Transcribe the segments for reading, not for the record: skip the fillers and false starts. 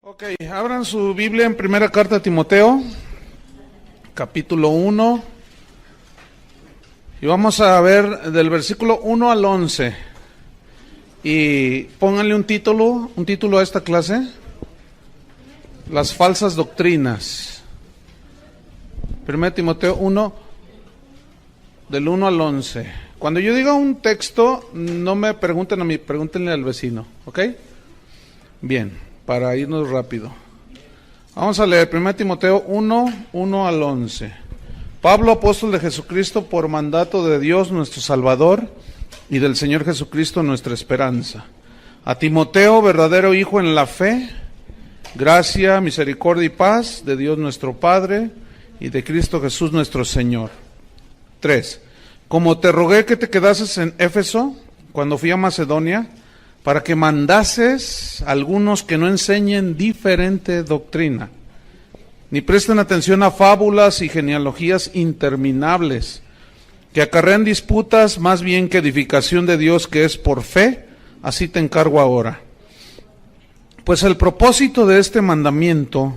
Ok, abran su Biblia en primera carta a Timoteo, capítulo 1, y vamos a ver del versículo 1 al 11, y pónganle un título a esta clase: las falsas doctrinas. Primera Timoteo 1, del 1 al 11. Cuando yo diga un texto, no me pregunten a mí, pregúntenle al vecino, ¿ok? Bien. Para irnos rápido. Vamos a leer 1 Timoteo 1 al 11. Pablo, apóstol de Jesucristo, por mandato de Dios nuestro Salvador y del Señor Jesucristo nuestra esperanza. A Timoteo, verdadero hijo en la fe, gracia, misericordia y paz de Dios nuestro Padre y de Cristo Jesús nuestro Señor. 3. Como te rogué que te quedases en Éfeso cuando fui a Macedonia, para que mandases a algunos que no enseñen diferente doctrina, ni presten atención a fábulas y genealogías interminables, que acarrean disputas más bien que edificación de Dios que es por fe. Así te encargo ahora. Pues el propósito de este mandamiento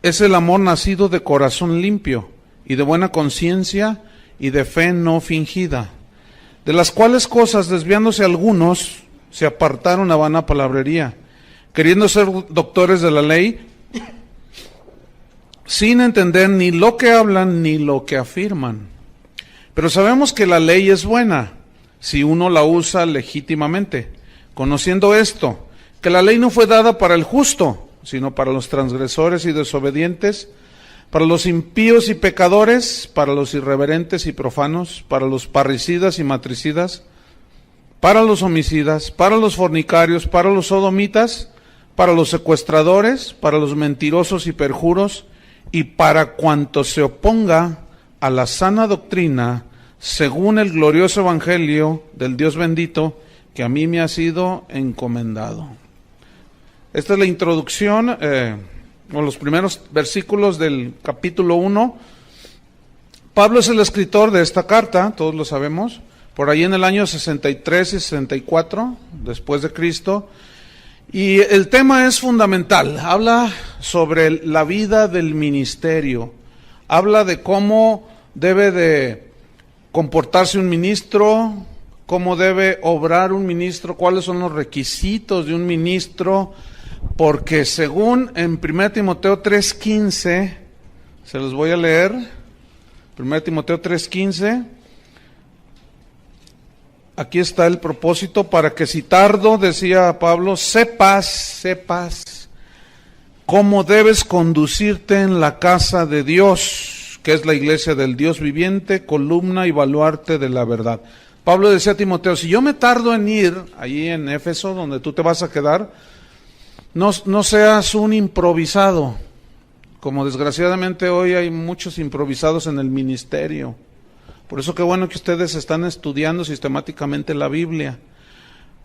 es el amor nacido de corazón limpio y de buena conciencia y de fe no fingida, de las cuales cosas, desviándose algunos, se apartaron a vana palabrería, queriendo ser doctores de la ley, sin entender ni lo que hablan ni lo que afirman. Pero sabemos que la ley es buena, si uno la usa legítimamente, conociendo esto, que la ley no fue dada para el justo, sino para los transgresores y desobedientes, para los impíos y pecadores, para los irreverentes y profanos, para los parricidas y matricidas, para los homicidas, para los fornicarios, para los sodomitas, para los secuestradores, para los mentirosos y perjuros, y para cuanto se oponga a la sana doctrina, según el glorioso evangelio del Dios bendito, que a mí me ha sido encomendado. Esta es la introducción, o los primeros versículos del capítulo 1. Pablo es el escritor de esta carta, todos lo sabemos, por ahí en el año 63 y 64 después de Cristo, y el tema es fundamental. Habla sobre la vida del ministerio, habla de cómo debe de comportarse un ministro, cómo debe obrar un ministro, cuáles son los requisitos de un ministro, porque según en 1 Timoteo 3:15, se los voy a leer, 1 Timoteo 3:15, aquí está el propósito: para que si tardo, decía Pablo, sepas cómo debes conducirte en la casa de Dios, que es la iglesia del Dios viviente, columna y baluarte de la verdad. Pablo decía a Timoteo, si yo me tardo en ir allí en Éfeso, donde tú te vas a quedar, no seas un improvisado, como desgraciadamente hoy hay muchos improvisados en el ministerio. Por eso qué bueno que ustedes están estudiando sistemáticamente la Biblia,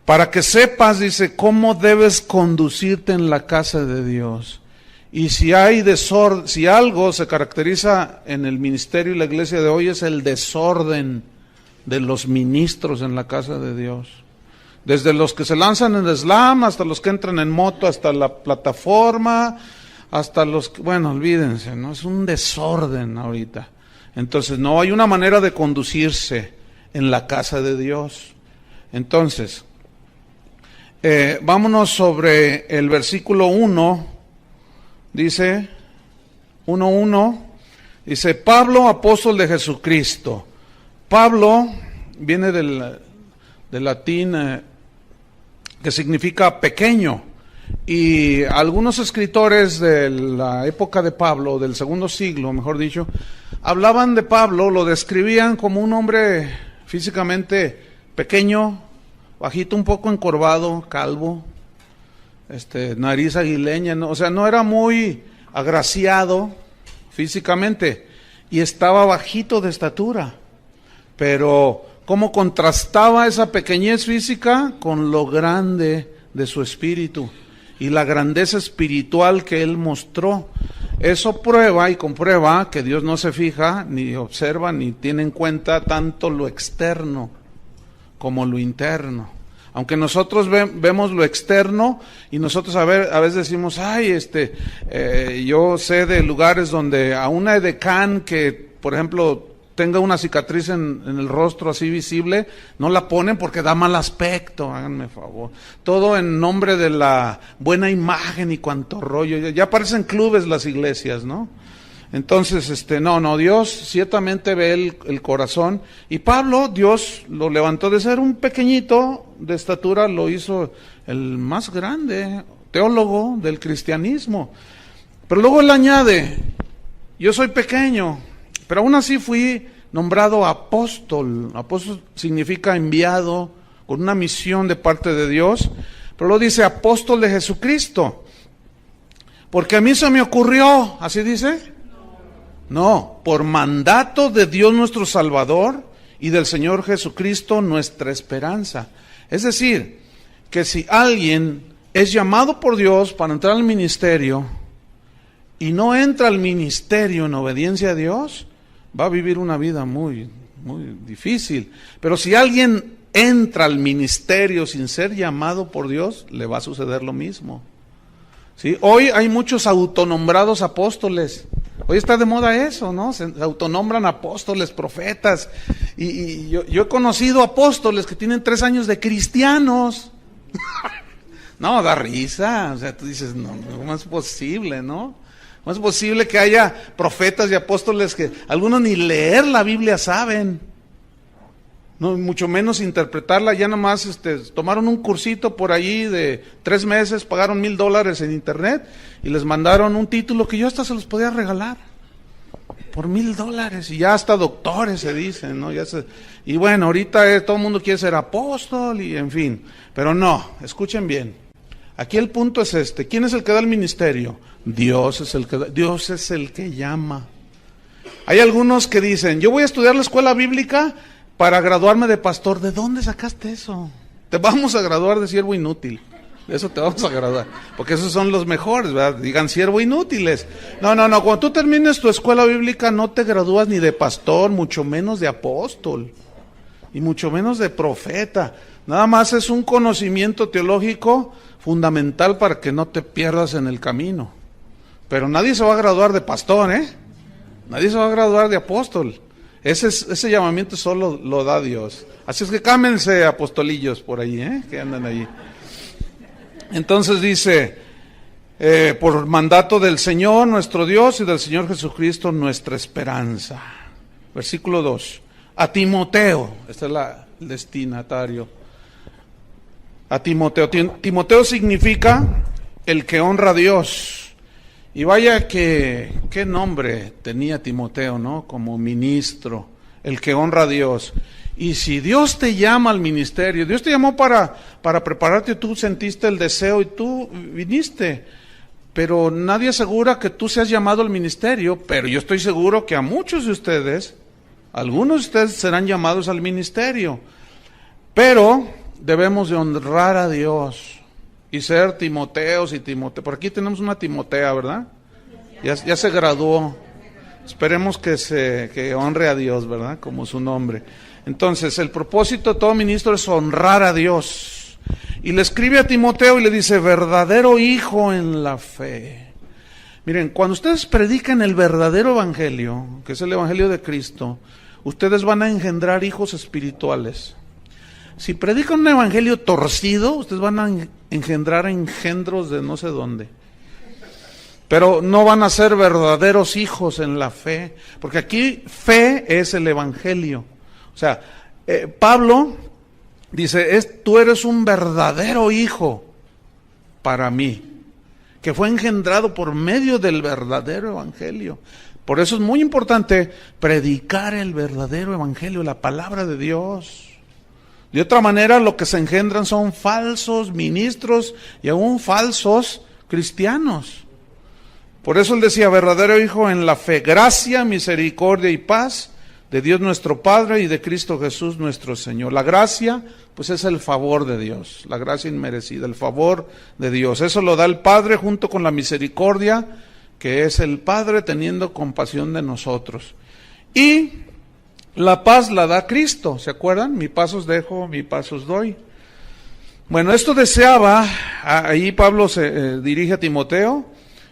para que sepas, dice, cómo debes conducirte en la casa de Dios. Y si hay desorden, si algo se caracteriza en el ministerio y la iglesia de hoy, es el desorden de los ministros en la casa de Dios. Desde los que se lanzan en el slam, hasta los que entran en moto, hasta la plataforma, hasta los que, bueno, olvídense, ¿no? Es un desorden ahorita. Entonces, no hay una manera de conducirse en la casa de Dios. Entonces, vámonos sobre el versículo 1, dice, 1:1, dice, Pablo, apóstol de Jesucristo. Pablo viene del latín que significa pequeño, y algunos escritores de la época de Pablo, del segundo siglo, mejor dicho, hablaban de Pablo, lo describían como un hombre físicamente pequeño, bajito, un poco encorvado, calvo, nariz aguileña, ¿no? O sea, no era muy agraciado físicamente, y estaba bajito de estatura, pero cómo contrastaba esa pequeñez física con lo grande de su espíritu y la grandeza espiritual que él mostró. Eso prueba y comprueba que Dios no se fija, ni observa, ni tiene en cuenta tanto lo externo como lo interno. Aunque nosotros vemos lo externo y nosotros a veces decimos, ay, yo sé de lugares donde a una edecán que, por ejemplo, tenga una cicatriz en el rostro así visible, no la ponen porque da mal aspecto, háganme favor. Todo en nombre de la buena imagen y cuanto rollo. Ya parecen clubes las iglesias, ¿no? Entonces, no, Dios ciertamente ve el corazón. Y Pablo, Dios lo levantó de ser un pequeñito de estatura, lo hizo el más grande teólogo del cristianismo. Pero luego él añade, yo soy pequeño, pero aún así fui nombrado apóstol. Apóstol significa enviado con una misión de parte de Dios. Pero luego dice apóstol de Jesucristo. Porque a mí se me ocurrió, ¿así dice? No, por mandato de Dios nuestro Salvador y del Señor Jesucristo nuestra esperanza. Es decir, que si alguien es llamado por Dios para entrar al ministerio y no entra al ministerio en obediencia a Dios, va a vivir una vida muy, muy difícil. Pero si alguien entra al ministerio sin ser llamado por Dios, le va a suceder lo mismo. ¿Sí? Hoy hay muchos autonombrados apóstoles. Hoy está de moda eso, ¿no? Se autonombran apóstoles, profetas. Y yo he conocido apóstoles que tienen 3 años de cristianos. No, da risa. O sea, tú dices, no, ¿cómo es posible, no? ¿Cómo es posible que haya profetas y apóstoles que algunos ni leer la Biblia saben? No, mucho menos interpretarla, ya nomás tomaron un cursito por allí de 3 meses, pagaron $1,000 en internet y les mandaron un título que yo hasta se los podía regalar por $1,000 y ya hasta doctores se dicen, ¿no? Y bueno, ahorita todo el mundo quiere ser apóstol y en fin, pero no, escuchen bien, aquí el punto es ¿quién es el que da el ministerio? Dios es el que llama. Hay algunos que dicen, yo voy a estudiar la escuela bíblica para graduarme de pastor. ¿De dónde sacaste eso? Te vamos a graduar de siervo inútil. De eso te vamos a graduar. Porque esos son los mejores, ¿verdad? Digan siervo inútiles. No. Cuando tú termines tu escuela bíblica no te gradúas ni de pastor, mucho menos de apóstol. Y mucho menos de profeta. Nada más es un conocimiento teológico fundamental para que no te pierdas en el camino. Pero nadie se va a graduar de pastor, ¿eh? Nadie se va a graduar de apóstol. Ese llamamiento solo lo da Dios. Así es que cámense apostolillos por ahí, que andan allí. Entonces dice, por mandato del Señor nuestro Dios y del Señor Jesucristo nuestra esperanza. Versículo 2. A Timoteo, este es el destinatario. A Timoteo. Timoteo significa el que honra a Dios. Y vaya qué nombre tenía Timoteo, ¿no? Como ministro, el que honra a Dios. Y si Dios te llama al ministerio, Dios te llamó para prepararte, tú sentiste el deseo y tú viniste. Pero nadie asegura que tú seas llamado al ministerio, pero yo estoy seguro que a muchos de ustedes, algunos de ustedes serán llamados al ministerio. Pero debemos de honrar a Dios. Y ser Timoteos y Timoteo. Por aquí tenemos una Timotea, ¿verdad? Ya se graduó. Esperemos que honre a Dios, ¿verdad? Como su nombre. Entonces, el propósito de todo ministro es honrar a Dios. Y le escribe a Timoteo y le dice, verdadero hijo en la fe. Miren, cuando ustedes predican el verdadero evangelio, que es el evangelio de Cristo, ustedes van a engendrar hijos espirituales. Si predican un evangelio torcido, ustedes van a engendrar engendros de no sé dónde. Pero no van a ser verdaderos hijos en la fe, porque aquí fe es el evangelio. O sea, Pablo dice, tú eres un verdadero hijo para mí, que fue engendrado por medio del verdadero evangelio. Por eso es muy importante predicar el verdadero evangelio, la palabra de Dios. De otra manera, lo que se engendran son falsos ministros y aún falsos cristianos. Por eso él decía, verdadero hijo en la fe, gracia, misericordia y paz de Dios nuestro Padre y de Cristo Jesús nuestro Señor. La gracia, pues es el favor de Dios, la gracia inmerecida, el favor de Dios. Eso lo da el Padre junto con la misericordia, que es el Padre teniendo compasión de nosotros. Y la paz la da Cristo, ¿se acuerdan? Mi paz os dejo, mi paz os doy. Bueno, esto deseaba, ahí Pablo se dirige a Timoteo,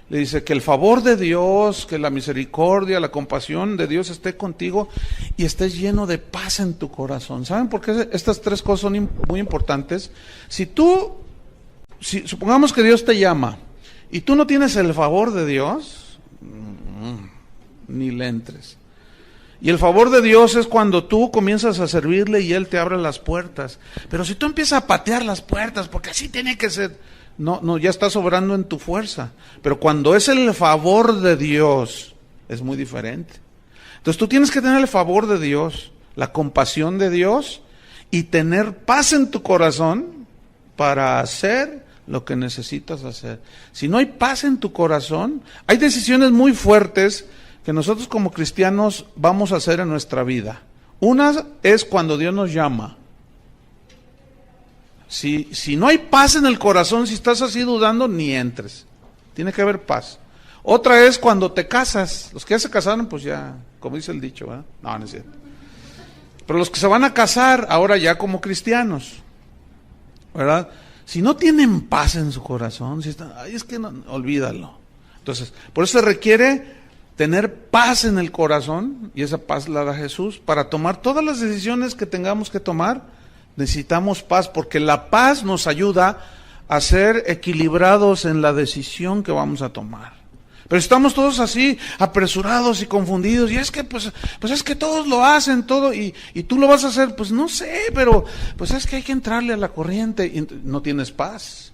le dice que el favor de Dios, que la misericordia, la compasión de Dios esté contigo y estés lleno de paz en tu corazón. ¿Saben por qué estas tres cosas son muy importantes? Si supongamos que Dios te llama y tú no tienes el favor de Dios, ni le entres. Y el favor de Dios es cuando tú comienzas a servirle y Él te abre las puertas. Pero si tú empiezas a patear las puertas, porque así tiene que ser, no, ya estás obrando en tu fuerza. Pero cuando es el favor de Dios, es muy diferente. Entonces tú tienes que tener el favor de Dios, la compasión de Dios y tener paz en tu corazón para hacer lo que necesitas hacer. Si no hay paz en tu corazón, hay decisiones muy fuertes que nosotros como cristianos vamos a hacer en nuestra vida. Una es cuando Dios nos llama. Si no hay paz en el corazón, si estás así dudando, ni entres. Tiene que haber paz. Otra es cuando te casas. Los que ya se casaron, pues ya, como dice el dicho, ¿verdad? No es cierto. Pero los que se van a casar ahora ya como cristianos, ¿verdad? Si no tienen paz en su corazón, si están, ay, es que no, olvídalo. Entonces, por eso se requiere tener paz en el corazón, y esa paz la da Jesús. Para tomar todas las decisiones que tengamos que tomar, necesitamos paz, porque la paz nos ayuda a ser equilibrados en la decisión que vamos a tomar. Pero estamos todos así, apresurados y confundidos, y es que pues es que todos lo hacen, todo, y tú lo vas a hacer, pues no sé, pero pues es que hay que entrarle a la corriente, y no tienes paz,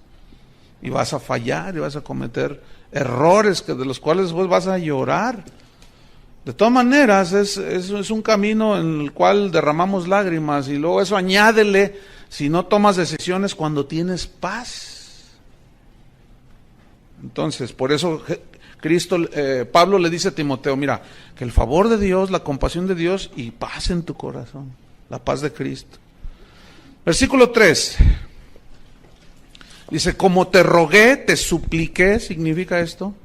y vas a fallar, y vas a cometer errores de los cuales después vas a llorar. De todas maneras, es un camino en el cual derramamos lágrimas, y luego eso añádele si no tomas decisiones cuando tienes paz. Entonces, por eso Pablo le dice a Timoteo, mira, que el favor de Dios, la compasión de Dios y paz en tu corazón, la paz de Cristo. Versículo 3. Dice, como te rogué, te supliqué, significa esto,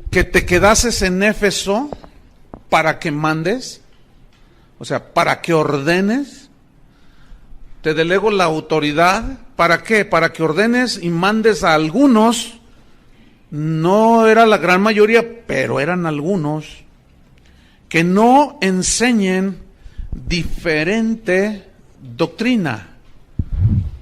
que te quedases en Éfeso para que mandes, o sea, para que ordenes, te delego la autoridad, ¿para qué? Para que ordenes y mandes a algunos, no era la gran mayoría, pero eran algunos, que no enseñen diferente doctrina.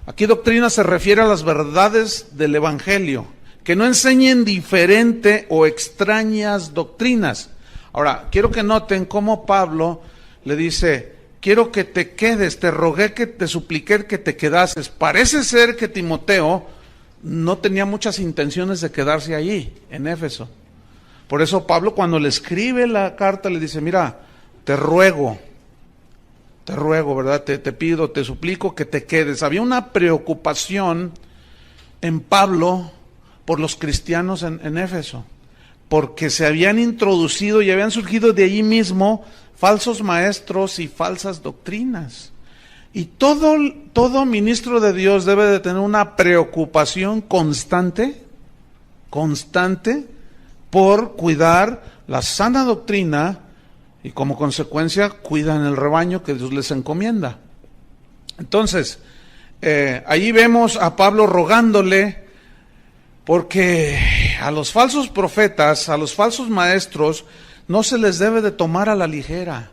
Aquí doctrina se refiere a las verdades del Evangelio, que no enseñen diferente o extrañas doctrinas. Ahora, quiero que noten cómo Pablo le dice, quiero que te quedes, te rogué, que te supliqué que te quedases. Parece ser que Timoteo no tenía muchas intenciones de quedarse allí, en Éfeso. Por eso Pablo, cuando le escribe la carta, le dice, mira, te ruego, ¿verdad? Te pido, te suplico que te quedes. Había una preocupación en Pablo por los cristianos en Éfeso, porque se habían introducido y habían surgido de allí mismo falsos maestros y falsas doctrinas. Y todo ministro de Dios debe de tener una preocupación constante por cuidar la sana doctrina, y como consecuencia cuidan el rebaño que Dios les encomienda. Entonces, ahí vemos a Pablo rogándole, porque a los falsos profetas, a los falsos maestros, no se les debe de tomar a la ligera.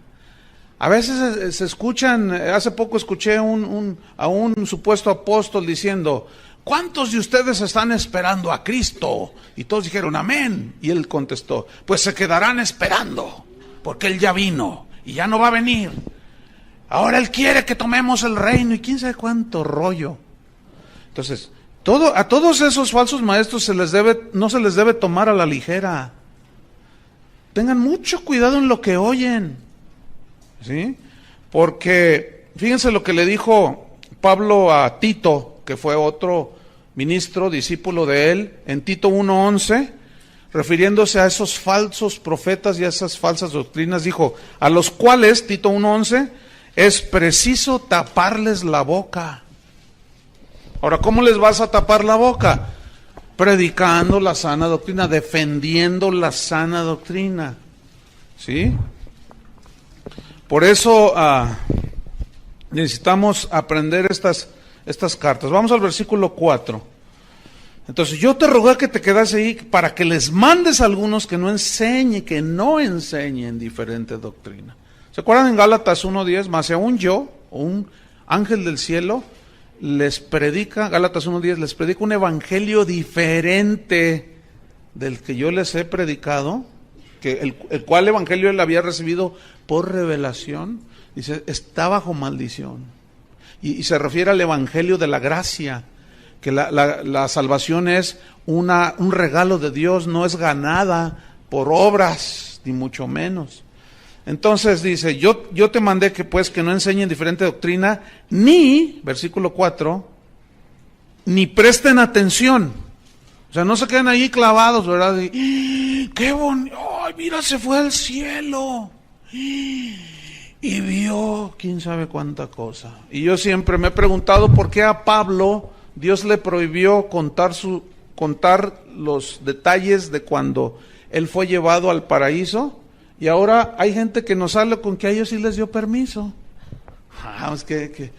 A veces se escuchan, hace poco escuché a un supuesto apóstol diciendo, ¿cuántos de ustedes están esperando a Cristo? Y todos dijeron, amén. Y él contestó, pues se quedarán esperando, porque Él ya vino y ya no va a venir. Ahora Él quiere que tomemos el reino y quién sabe cuánto rollo. Entonces, a todos esos falsos maestros no se les debe tomar a la ligera. Tengan mucho cuidado en lo que oyen, ¿sí? Porque fíjense lo que le dijo Pablo a Tito, que fue otro ministro, discípulo de él, en Tito 1:11. Refiriéndose a esos falsos profetas y a esas falsas doctrinas, dijo, a los cuales, Tito 1:11, es preciso taparles la boca. Ahora, ¿cómo les vas a tapar la boca? Predicando la sana doctrina, defendiendo la sana doctrina, ¿sí? Por eso necesitamos aprender estas estas cartas. Vamos al versículo 4. Entonces, yo te rogué que te quedas ahí para que les mandes a algunos que no enseñen diferente doctrina. ¿Se acuerdan en Gálatas 1:10? Más aún yo, o un ángel del cielo, les predica, Gálatas 1:10, les predica un evangelio diferente del que yo les he predicado, que el cual evangelio él había recibido por revelación. Dice, está bajo maldición. Y se refiere al evangelio de la gracia, que la salvación es un regalo de Dios, no es ganada por obras, ni mucho menos. Entonces dice, yo te mandé que no enseñen diferente doctrina, ni, versículo 4, ni presten atención. O sea, no se queden ahí clavados, ¿verdad? Y, ¡qué bonito! ¡Ay, mira, se fue al cielo! Y vio quién sabe cuánta cosa. Y yo siempre me he preguntado por qué a Pablo Dios le prohibió contar los detalles de cuando él fue llevado al paraíso, y ahora hay gente que nos habla con que a ellos sí les dio permiso. Es que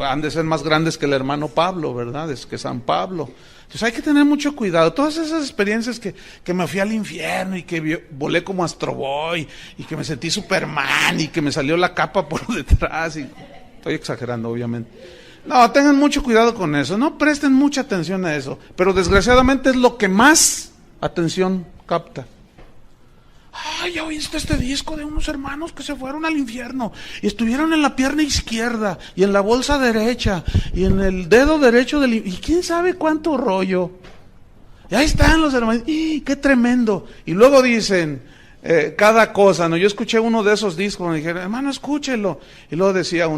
han de ser más grandes que el hermano Pablo, ¿verdad? Es que San Pablo. Entonces hay que tener mucho cuidado. Todas esas experiencias que me fui al infierno y que volé como Astro Boy y que me sentí Superman y que me salió la capa por detrás. Estoy exagerando, obviamente. No, tengan mucho cuidado con eso. No presten mucha atención a eso. Pero desgraciadamente es lo que más atención capta. Ay, ¿ya oíste este disco de unos hermanos que se fueron al infierno y estuvieron en la pierna izquierda y en la bolsa derecha y en el dedo derecho y quién sabe cuánto rollo? Y ahí están los hermanos. ¡Y qué tremendo! Y luego dicen cada cosa, ¿no? Yo escuché uno de esos discos, me dijeron, hermano, escúchelo. Y luego decía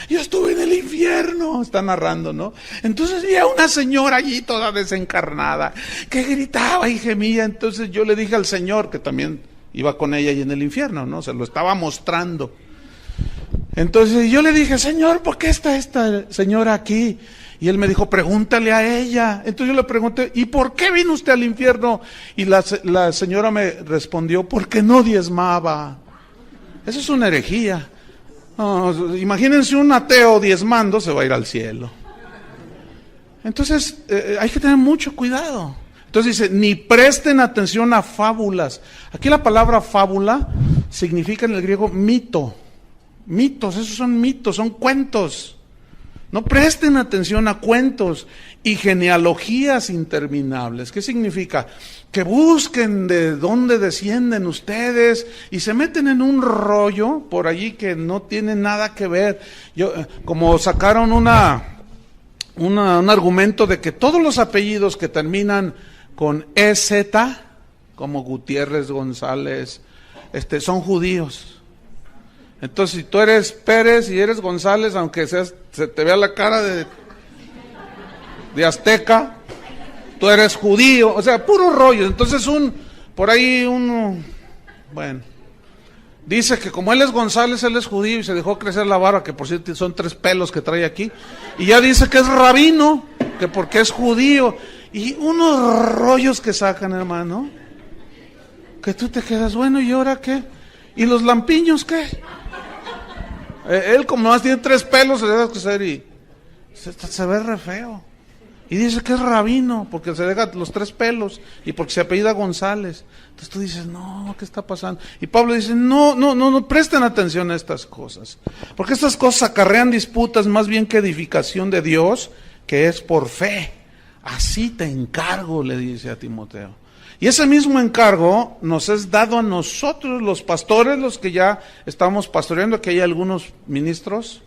yo estuve en el infierno, está narrando, ¿no? Entonces vi a una señora allí toda desencarnada que gritaba y gemía. Entonces yo le dije al Señor, que también iba con ella ahí en el infierno, ¿no? Se lo estaba mostrando. Entonces yo le dije, Señor, ¿por qué está esta señora aquí? Y él me dijo, pregúntale a ella. Entonces yo le pregunté, ¿y por qué vino usted al infierno? Y la señora me respondió, porque no diezmaba. Eso es una herejía. No, imagínense un ateo diezmando, se va a ir al cielo. Entonces hay que tener mucho cuidado. Entonces dice, ni presten atención a fábulas. Aquí la palabra fábula significa en el griego mito. Mitos, esos son mitos, son cuentos. No presten atención a cuentos y genealogías interminables. ¿Qué significa? Que busquen de dónde descienden ustedes y se meten en un rollo por allí que no tiene nada que ver. Como sacaron un argumento de que todos los apellidos que terminan con EZ, como Gutiérrez, González, son judíos. Entonces, si tú eres Pérez y eres González, aunque se te vea la cara de azteca, tú eres judío, o sea, puro rollo. Entonces bueno, dice que como él es González, él es judío y se dejó crecer la barba, que por cierto son 3 pelos que trae aquí, y ya dice que es rabino, que porque es judío, y unos rollos que sacan, hermano, que tú te quedas, bueno, ¿y ahora qué? ¿Y los lampiños qué? Él como más tiene 3 pelos, se deja crecer y se ve re feo. Y dice que es rabino, porque se deja los 3 pelos y porque se apellida González. Entonces tú dices, no, ¿qué está pasando? Y Pablo dice, no presten atención a estas cosas. Porque estas cosas acarrean disputas más bien que edificación de Dios, que es por fe. Así te encargo, le dice a Timoteo. Y ese mismo encargo nos es dado a nosotros, los pastores, los que ya estamos pastoreando. Aquí hay algunos ministros,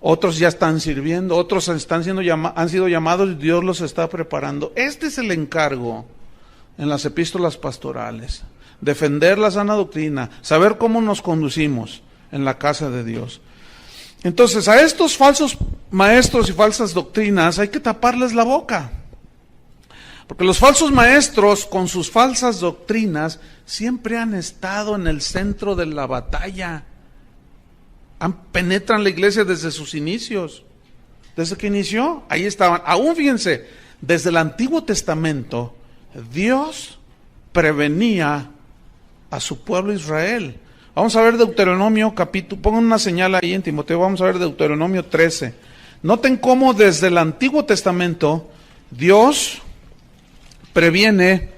otros ya están sirviendo, otros han sido llamados y Dios los está preparando. Este es el encargo en las epístolas pastorales: defender la sana doctrina, saber cómo nos conducimos en la casa de Dios. Entonces, a estos falsos maestros y falsas doctrinas hay que taparles la boca. Porque los falsos maestros, con sus falsas doctrinas, siempre han estado en el centro de la batalla. Penetran la iglesia desde sus inicios. Desde que inició, ahí estaban. Aún fíjense, desde el Antiguo Testamento, Dios prevenía a su pueblo Israel. Vamos a ver Deuteronomio capítulo, pongan una señal ahí en Timoteo, vamos a ver Deuteronomio 13. Noten cómo desde el Antiguo Testamento Dios previene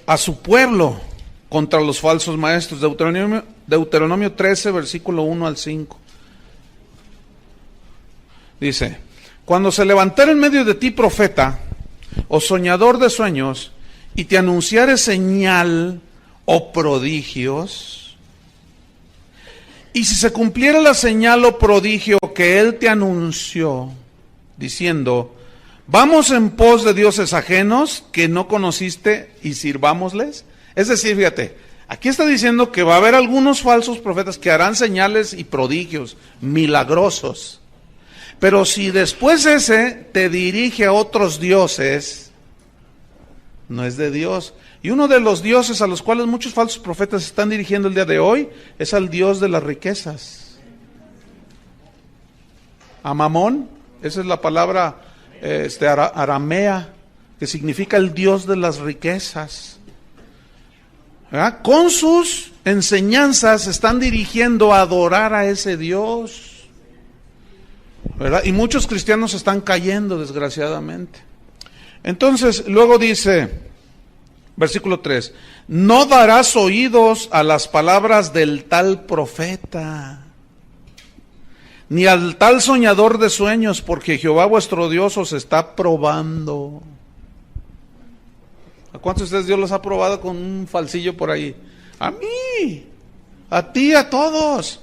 a su pueblo contra los falsos maestros. Deuteronomio 13, versículo 1 al 5. Dice: cuando se levantare en medio de ti profeta o soñador de sueños, y te anunciare señal o prodigios, y si se cumpliera la señal o prodigio que él te anunció, diciendo: vamos en pos de dioses ajenos que no conociste y sirvámosles. Es decir, fíjate, aquí está diciendo que va a haber algunos falsos profetas que harán señales y prodigios milagrosos. Pero si después ese te dirige a otros dioses, no es de Dios. Y uno de los dioses a los cuales muchos falsos profetas están dirigiendo el día de hoy es al Dios de las riquezas. A Mamón, esa es la palabra aramea, que significa el Dios de las riquezas. ¿Verdad? Con sus enseñanzas se están dirigiendo a adorar a ese Dios, ¿verdad? Y muchos cristianos están cayendo, desgraciadamente. Entonces, luego dice, versículo 3, no darás oídos a las palabras del tal profeta, ni al tal soñador de sueños, porque Jehová vuestro Dios os está probando. ¿A cuántos de ustedes Dios los ha probado con un falsillo por ahí? A mí, a ti, a todos.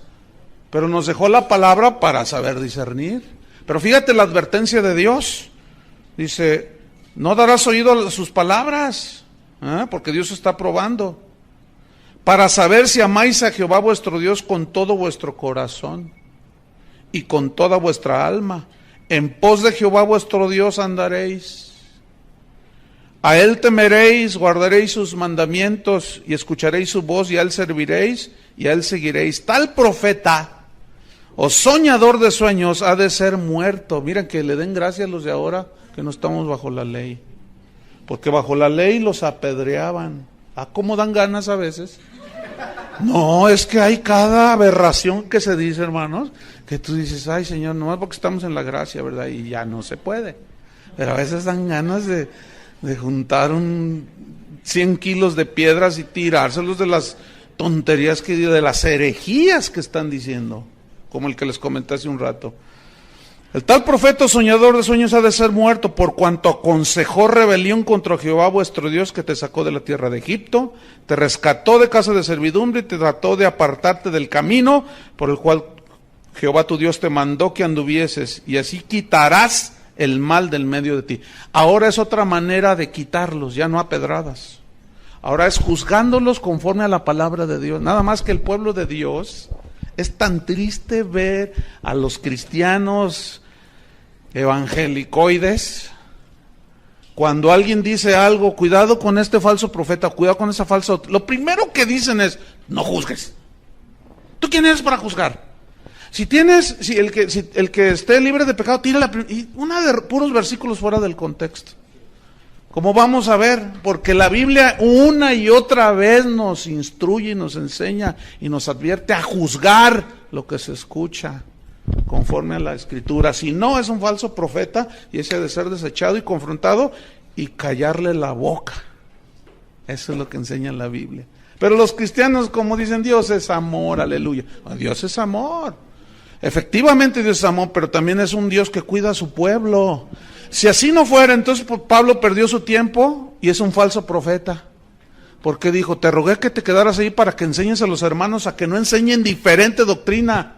Pero nos dejó la palabra para saber discernir. Pero fíjate la advertencia de Dios. Dice, no darás oído a sus palabras, porque Dios está probando. Para saber si amáis a Jehová vuestro Dios con todo vuestro corazón y con toda vuestra alma. En pos de Jehová vuestro Dios andaréis. A él temeréis, guardaréis sus mandamientos y escucharéis su voz, y a él serviréis y a él seguiréis. Tal profeta o soñador de sueños ha de ser muerto. Miren, que le den gracias a los de ahora que no estamos bajo la ley, porque bajo la ley los apedreaban. ¿A cómo dan ganas a veces? No, es que hay cada aberración que se dice, hermanos, que tú dices, ay Señor, nomás porque estamos en la gracia, ¿verdad? Y ya no se puede. Pero a veces dan ganas de juntar 100 kilos de piedras y tirárselos de las tonterías de las herejías que están diciendo, como el que les comenté hace un rato. El tal profeta soñador de sueños ha de ser muerto, por cuanto aconsejó rebelión contra Jehová vuestro Dios, que te sacó de la tierra de Egipto, te rescató de casa de servidumbre y te trató de apartarte del camino por el cual Jehová tu Dios te mandó que anduvieses, y así quitarás el mal del medio de ti. Ahora es otra manera de quitarlos, ya no a pedradas. Ahora es juzgándolos conforme a la palabra de Dios. Nada más que el pueblo de Dios, es tan triste ver a los cristianos evangelicoides, cuando alguien dice algo, cuidado con este falso profeta, cuidado con esa falsa, lo primero que dicen es, no juzgues. ¿Tú quién eres para juzgar? Si el que esté libre de pecado, tira una de puros versículos fuera del contexto. Como vamos a ver, porque la Biblia una y otra vez nos instruye y nos enseña y nos advierte a juzgar lo que se escucha conforme a la Escritura. Si no, es un falso profeta y ese ha de ser desechado y confrontado y callarle la boca. Eso es lo que enseña la Biblia. Pero los cristianos, como dicen, Dios es amor, aleluya. Dios es amor. Efectivamente Dios es amor, pero también es un Dios que cuida a su pueblo. Si así no fuera, entonces Pablo perdió su tiempo y es un falso profeta. Porque dijo, te rogué que te quedaras ahí para que enseñes a los hermanos a que no enseñen diferente doctrina.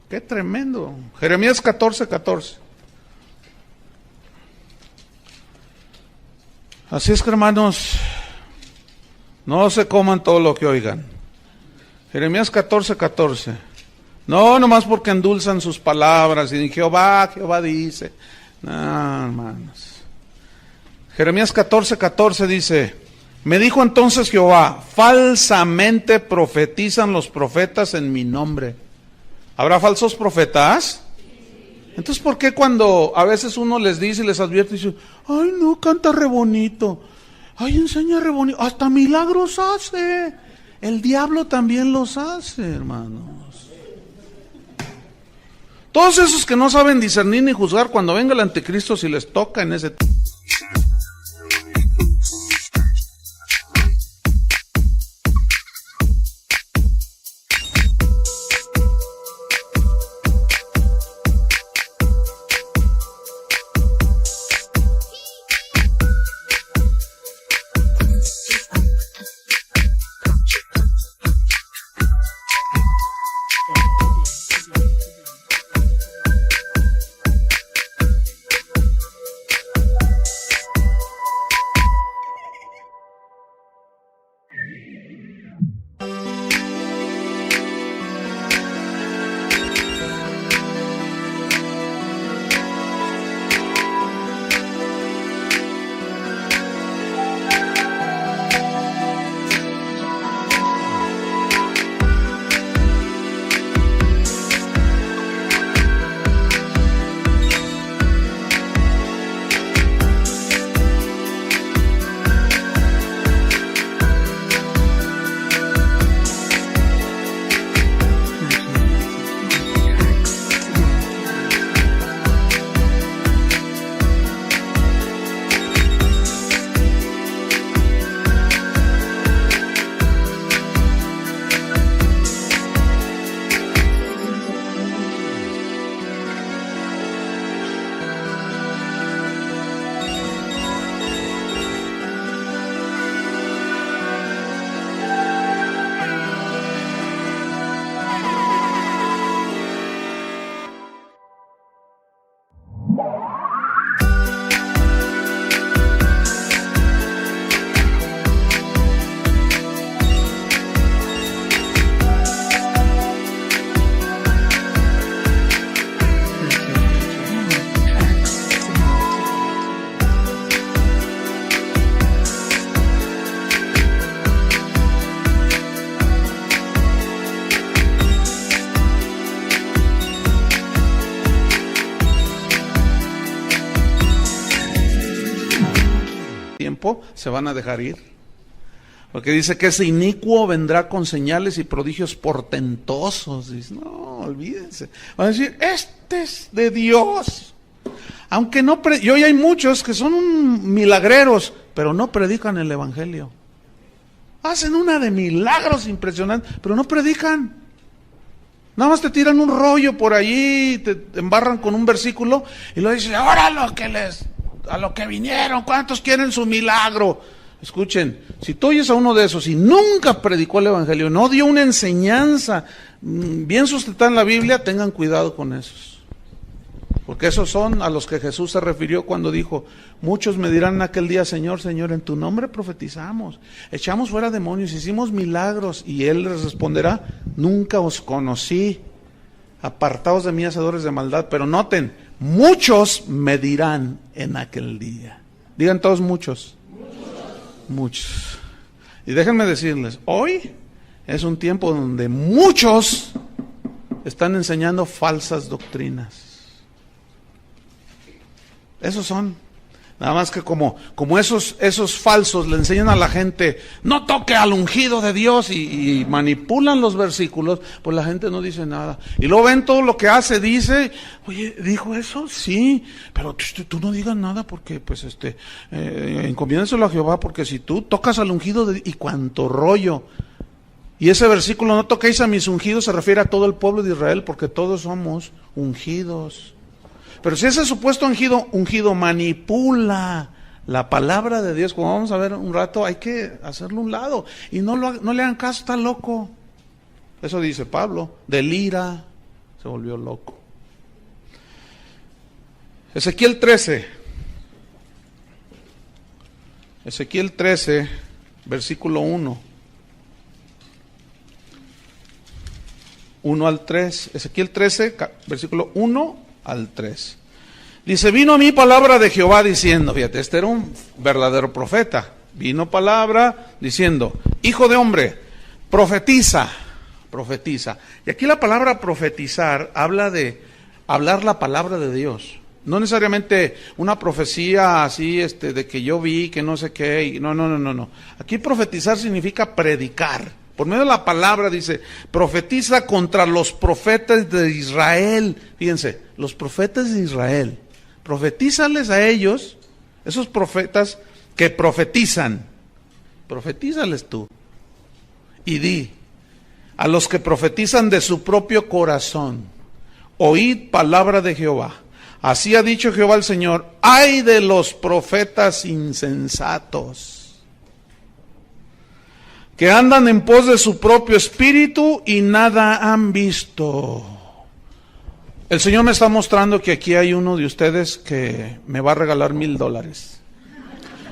Qué tremendo. Jeremías 14:14. Así es que, hermanos, no se coman todo lo que oigan. Jeremías 14:14. No, nomás porque endulzan sus palabras y Jehová dice. No, hermanos. Jeremías 14:14 dice, me dijo entonces Jehová, falsamente profetizan los profetas en mi nombre. ¿Habrá falsos profetas? Entonces, ¿por qué cuando a veces uno les dice y les advierte y dice, ay no, canta re bonito, ay enseña re bonito, hasta milagros hace? El diablo también los hace, hermanos. Todos esos que no saben discernir ni juzgar, cuando venga el anticristo, si les toca en ese tiempo. Se van a dejar ir, porque dice que ese inicuo vendrá con señales y prodigios portentosos. Dice, no, olvídense, van a decir, este es de Dios, aunque no, y hoy hay muchos que son milagreros, pero no predican el evangelio, hacen una de milagros impresionantes, pero no predican, nada más te tiran un rollo por allí, te embarran con un versículo, y luego dicen, ahora a lo que vinieron, ¿cuántos quieren su milagro? Escuchen, si tú oyes a uno de esos y nunca predicó el evangelio, no dio una enseñanza bien sustentada en la Biblia, tengan cuidado con esos. Porque esos son a los que Jesús se refirió cuando dijo, muchos me dirán en aquel día, Señor, Señor, en tu nombre profetizamos, echamos fuera demonios, hicimos milagros, y Él les responderá, nunca os conocí, apartaos de mí, hacedores de maldad. Pero noten, muchos me dirán en aquel día. Digan todos muchos. Muchos. Y déjenme decirles, hoy es un tiempo donde muchos están enseñando falsas doctrinas. Esos son. Nada más que como esos falsos le enseñan a la gente, no toque al ungido de Dios, y manipulan los versículos, pues la gente no dice nada. Y luego ven todo lo que hace, dice, oye, ¿dijo eso? Sí, pero tú no digas nada porque, pues, encomiéndenselo a Jehová, porque si tú tocas al ungido y cuánto rollo. Y ese versículo, no toquéis a mis ungidos, se refiere a todo el pueblo de Israel, porque todos somos ungidos. Pero si ese supuesto ungido manipula la palabra de Dios, como vamos a ver un rato, hay que hacerlo a un lado. Y no le hagan caso, está loco. Eso dice Pablo, del ira se volvió loco. Ezequiel 13, versículo 1. 1 al 3. Ezequiel 13, versículo 1 al 3. Dice, vino a mí palabra de Jehová diciendo, fíjate, este era un verdadero profeta. Vino palabra diciendo, hijo de hombre, profetiza. Y aquí la palabra profetizar habla de hablar la palabra de Dios. No necesariamente una profecía así, de que yo vi, que no sé qué. No. Aquí profetizar significa predicar. por medio de la palabra, dice, profetiza contra los profetas de Israel. Fíjense, los profetas de Israel, profetízales a ellos, esos profetas que profetizan, profetízales tú. Y di, a los que profetizan de su propio corazón, oíd palabra de Jehová. Así ha dicho Jehová el Señor, ay de los profetas insensatos, que andan en pos de su propio espíritu y nada han visto. El Señor me está mostrando que aquí hay uno de ustedes que me va a regalar $1,000.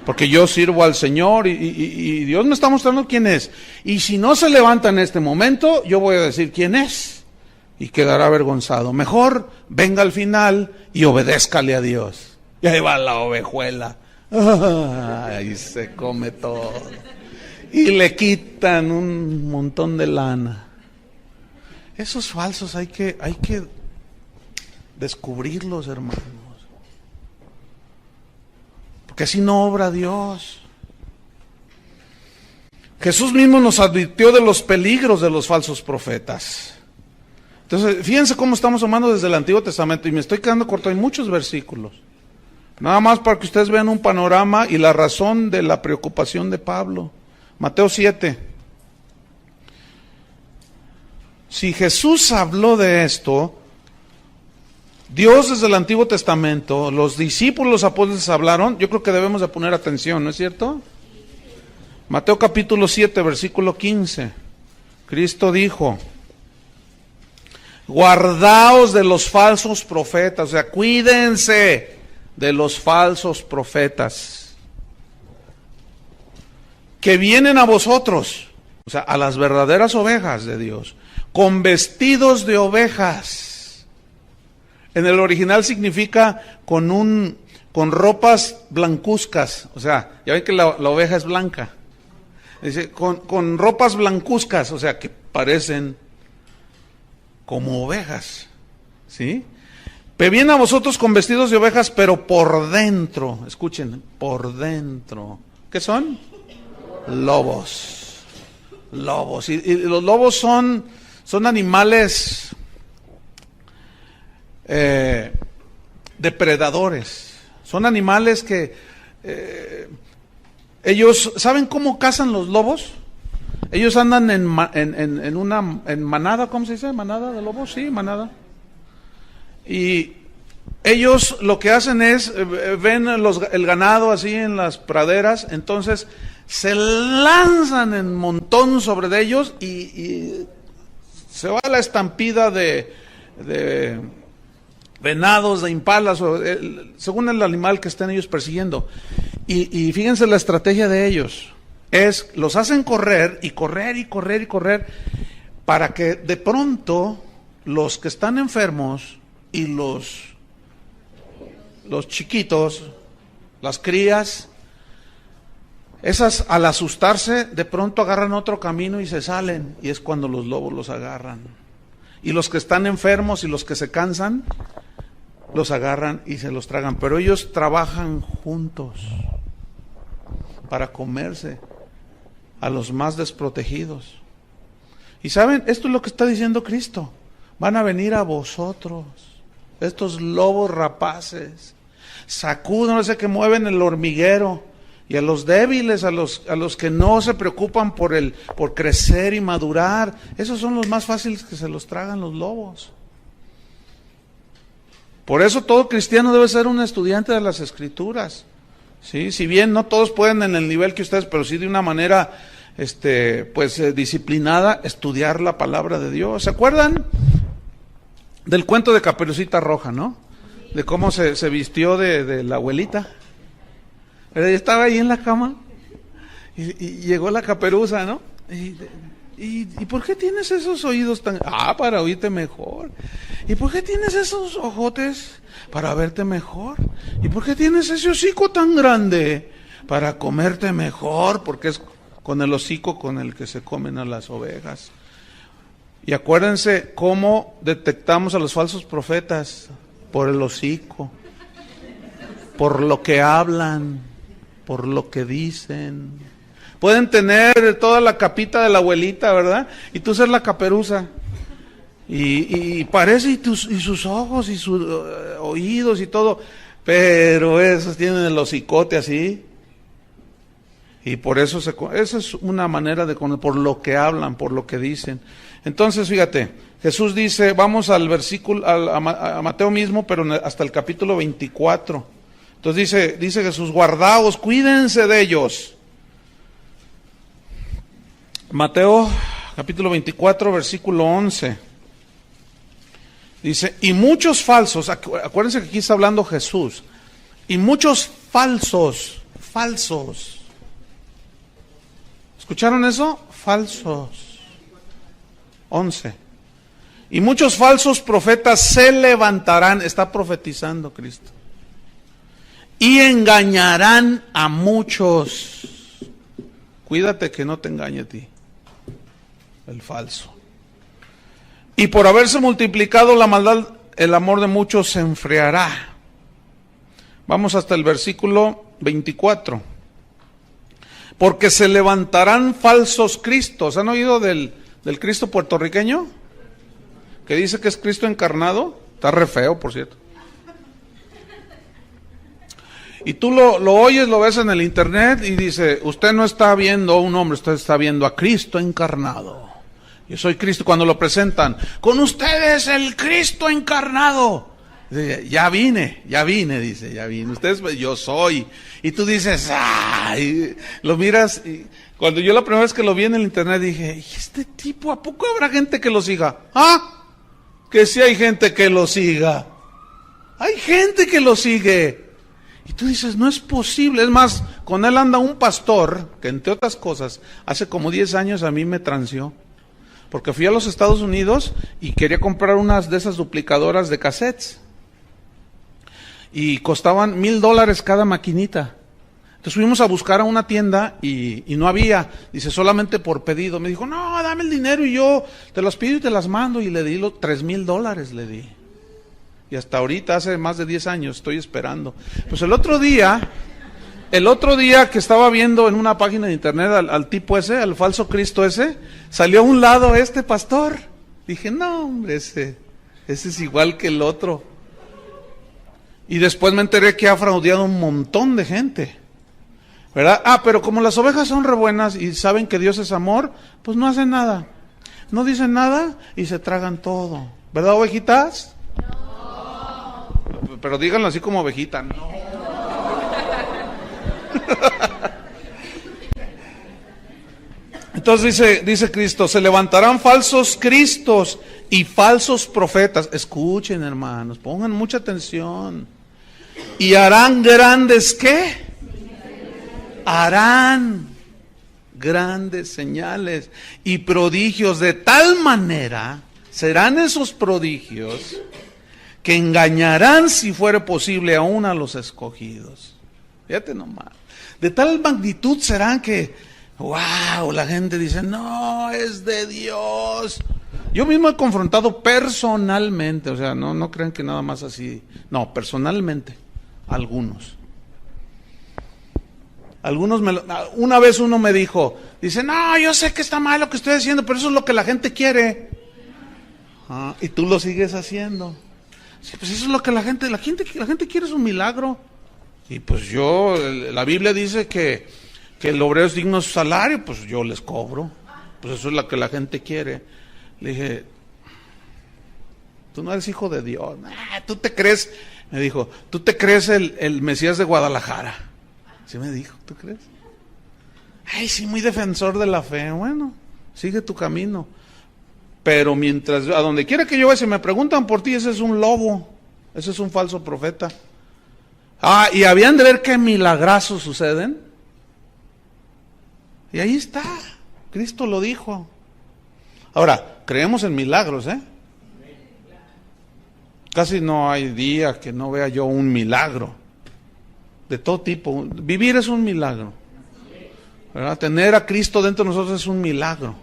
Porque yo sirvo al Señor y Dios me está mostrando quién es. Y si no se levanta en este momento, yo voy a decir quién es. Y quedará avergonzado. Mejor venga al final y obedézcale a Dios. Y ahí va la ovejuela. Ahí se come todo. Y le quitan un montón de lana. Esos falsos hay que descubrirlos, hermanos. Porque así no obra Dios. Jesús mismo nos advirtió de los peligros de los falsos profetas. Entonces, fíjense cómo estamos tomando desde el Antiguo Testamento, y me estoy quedando corto, hay muchos versículos. Nada más para que ustedes vean un panorama y la razón de la preocupación de Pablo. Mateo 7. Si Jesús habló de esto, Dios desde el Antiguo Testamento, los discípulos, los apóstoles hablaron, yo creo que debemos de poner atención, ¿no es cierto? Mateo capítulo 7, versículo 15. Cristo dijo, guardaos de los falsos profetas, o sea, cuídense de los falsos profetas, que vienen a vosotros, o sea, a las verdaderas ovejas de Dios, con vestidos de ovejas. En el original significa con ropas blancuzcas, o sea, ya ven que la oveja es blanca. Dice, con ropas blancuzcas, o sea, que parecen como ovejas, ¿sí? Pero vienen a vosotros con vestidos de ovejas, pero por dentro, escuchen, por dentro, ¿qué son? Lobos. Lobos. Y los lobos son animales depredadores. Son animales que ellos, ¿saben cómo cazan los lobos? Ellos andan en manada, ¿cómo se dice? ¿Manada de lobos? Sí, manada. Y ellos lo que hacen es, ven el ganado así en las praderas, entonces se lanzan en montón sobre de ellos y se va la estampida de venados, de impalas, según el animal que estén ellos persiguiendo. Y fíjense la estrategia de ellos. Los hacen correr y correr y correr y correr para que de pronto los que están enfermos y los chiquitos, las crías, esas al asustarse de pronto agarran otro camino y se salen, y es cuando los lobos los agarran. Y los que están enfermos y los que se cansan, los agarran y se los tragan, pero ellos trabajan juntos para comerse a los más desprotegidos. Y saben, esto es lo que está diciendo Cristo. Van a venir a vosotros, estos lobos rapaces, sacúdanse que mueven el hormiguero, y a los débiles, a los que no se preocupan por crecer y madurar, esos son los más fáciles que se los tragan los lobos. Por eso todo cristiano debe ser un estudiante de las Escrituras. ¿Sí? Si bien no todos pueden en el nivel que ustedes, pero sí de una manera disciplinada, estudiar la palabra de Dios. ¿Se acuerdan del cuento de Caperucita Roja, no? De cómo se vistió de la abuelita. Pero estaba ahí en la cama y llegó la caperuza, ¿no? ¿Y por qué tienes esos oídos tan...? Para oírte mejor. ¿Y por qué tienes esos ojotes? Para verte mejor. ¿Y por qué tienes ese hocico tan grande? Para comerte mejor, porque es con el hocico con el que se comen a las ovejas. Y acuérdense cómo detectamos a los falsos profetas: por el hocico, por lo que hablan, por lo que dicen, Pueden tener toda la capita de la abuelita, ¿verdad? Y tú ser la caperuza. Y parece, y sus ojos, y sus oídos y todo. Pero esos tienen el hocicote así. Y por eso, esa es una manera de conocer, por lo que hablan, por lo que dicen. Entonces, fíjate, Jesús dice, vamos al versículo, a Mateo mismo, pero hasta el capítulo 24. Entonces dice Jesús, guardaos, cuídense de ellos. Mateo capítulo 24, versículo 11. Dice, y muchos falsos, acuérdense que aquí está hablando Jesús, y muchos falsos. ¿Escucharon eso? Falsos. 11. Y muchos falsos profetas se levantarán, está profetizando Cristo, y engañarán a muchos. Cuídate que no te engañe a ti, el falso. Y por haberse multiplicado la maldad, el amor de muchos se enfriará. Vamos hasta el versículo 24. Porque se levantarán falsos cristos. ¿Han oído del Cristo puertorriqueño? Que dice que es Cristo encarnado. Está re feo, por cierto. Y tú lo oyes, lo ves en el internet y dice, usted no está viendo a un hombre, usted está viendo a Cristo encarnado. Yo soy Cristo. Cuando lo presentan, con ustedes el Cristo encarnado. Dice, ya vine, dice, ya vine. Ustedes, yo soy. Y tú dices, ¡ay! Lo miras. Y cuando yo la primera vez que lo vi en el internet dije, ¿y este tipo, a poco habrá gente que lo siga? ¡Ah! Que sí hay gente que lo siga. Hay gente que lo sigue. Y tú dices, no es posible. Es más, con él anda un pastor que, entre otras cosas, hace como 10 años a mí me transió. Porque fui a los Estados Unidos y quería comprar unas de esas duplicadoras de cassettes. Y costaban $1,000 cada maquinita. Entonces fuimos a buscar a una tienda y no había. Dice, solamente por pedido. Me dijo, no, dame el dinero y yo te los pido y te las mando. Y le di los $3,000, le di. Y hasta ahorita, hace más de 10 años, estoy esperando. Pues el otro día que estaba viendo en una página de internet al tipo ese, al falso Cristo ese, salió a un lado este pastor. Dije, no, hombre, ese es igual que el otro. Y después me enteré que ha fraudeado un montón de gente, ¿verdad? Pero como las ovejas son re buenas y saben que Dios es amor, pues no hacen nada. No dicen nada y se tragan todo. ¿Verdad, ovejitas? No. Pero díganlo así como ovejita, no. Entonces dice Cristo, se levantarán falsos cristos y falsos profetas. Escuchen, hermanos, pongan mucha atención. Y harán grandes, ¿qué? Harán grandes señales y prodigios, de tal manera serán esos prodigios que engañarán, si fuere posible, aún a los escogidos. Fíjate nomás. De tal magnitud serán que, wow, la gente dice, no, es de Dios. Yo mismo he confrontado personalmente, o sea, no crean que nada más así, no, personalmente, algunos. Una vez uno me dijo, dice, no, yo sé que está mal lo que estoy haciendo, pero eso es lo que la gente quiere. Y tú lo sigues haciendo. Sí, pues eso es lo que la gente quiere, es un milagro. Y pues la Biblia dice que el obrero es digno de su salario, pues yo les cobro. Pues eso es lo que la gente quiere. Le dije, tú no eres hijo de Dios. Tú te crees, me dijo, tú te crees el Mesías de Guadalajara. ¿Sí me dijo? ¿Tú crees? Ay, sí, muy defensor de la fe. Bueno, sigue tu camino. Pero mientras, a donde quiera que yo vaya, si me preguntan por ti, ese es un lobo. Ese es un falso profeta. Y habían de ver qué milagrazos suceden. Y ahí está. Cristo lo dijo. Ahora, creemos en milagros, ¿eh? Casi no hay día que no vea yo un milagro. De todo tipo. Vivir es un milagro, ¿verdad? Tener a Cristo dentro de nosotros es un milagro.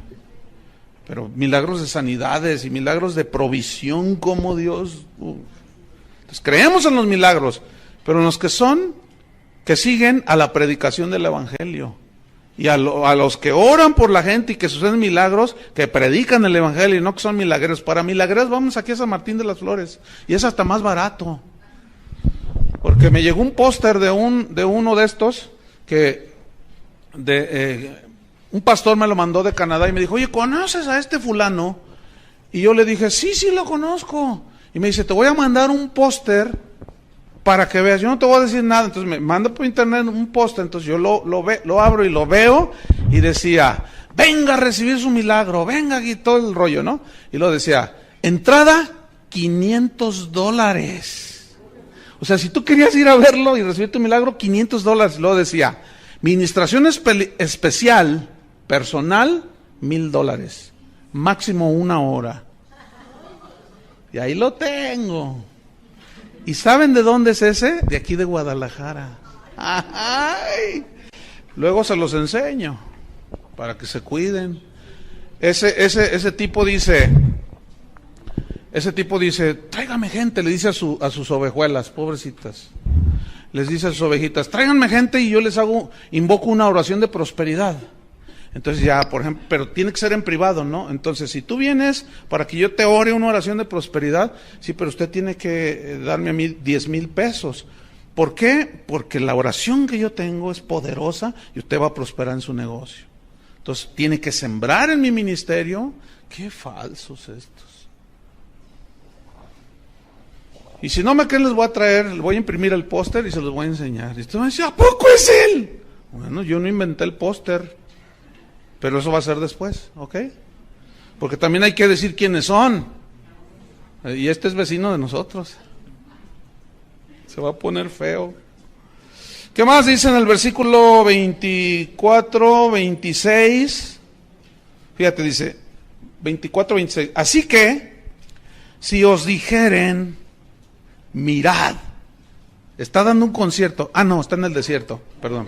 Pero milagros de sanidades y milagros de provisión como Dios. Entonces, creemos en los milagros, pero en los que siguen a la predicación del Evangelio. Y a los que oran por la gente y que suceden milagros, que predican el evangelio y no que son milagreros. Para milagreros vamos aquí a San Martín de las Flores. Y es hasta más barato. Porque me llegó un póster de uno de estos que un pastor me lo mandó de Canadá y me dijo, oye, ¿conoces a este fulano? Y yo le dije, sí lo conozco. Y me dice, te voy a mandar un póster para que veas. Yo no te voy a decir nada. Entonces me manda por internet un póster. Entonces yo lo abro y lo veo y decía, venga a recibir su milagro, venga aquí, todo el rollo, ¿no? Y lo decía, entrada $500. O sea, si tú querías ir a verlo y recibir tu milagro, $500. Lo decía, ministración especial, personal, $1,000. Máximo 1 hora. Y ahí lo tengo. ¿Y saben de dónde es ese? De aquí de Guadalajara. ¡Ay! Luego se los enseño para que se cuiden. Ese tipo dice, tráigame gente, le dice a sus ovejuelas, pobrecitas. Les dice a sus ovejitas, tráiganme gente y yo les invoco una oración de prosperidad. Entonces ya, por ejemplo, pero tiene que ser en privado, ¿no? Entonces, si tú vienes para que yo te ore una oración de prosperidad, sí, pero usted tiene que darme a mí 10,000 pesos. ¿Por qué? Porque la oración que yo tengo es poderosa y usted va a prosperar en su negocio. Entonces, tiene que sembrar en mi ministerio. Qué falsos estos. Y si no me creen, les voy a traer, les voy a imprimir el póster y se los voy a enseñar. Y usted va a decir, ¿a poco es él? Bueno, yo no inventé el póster. Pero eso va a ser después, ¿ok? Porque también hay que decir quiénes son. Y este es vecino de nosotros. Se va a poner feo. ¿Qué más dice en el versículo 24, 26? Fíjate, dice 24, 26. Así que, si os dijeren, mirad. Está dando un concierto. Ah, no, está en el desierto. Perdón.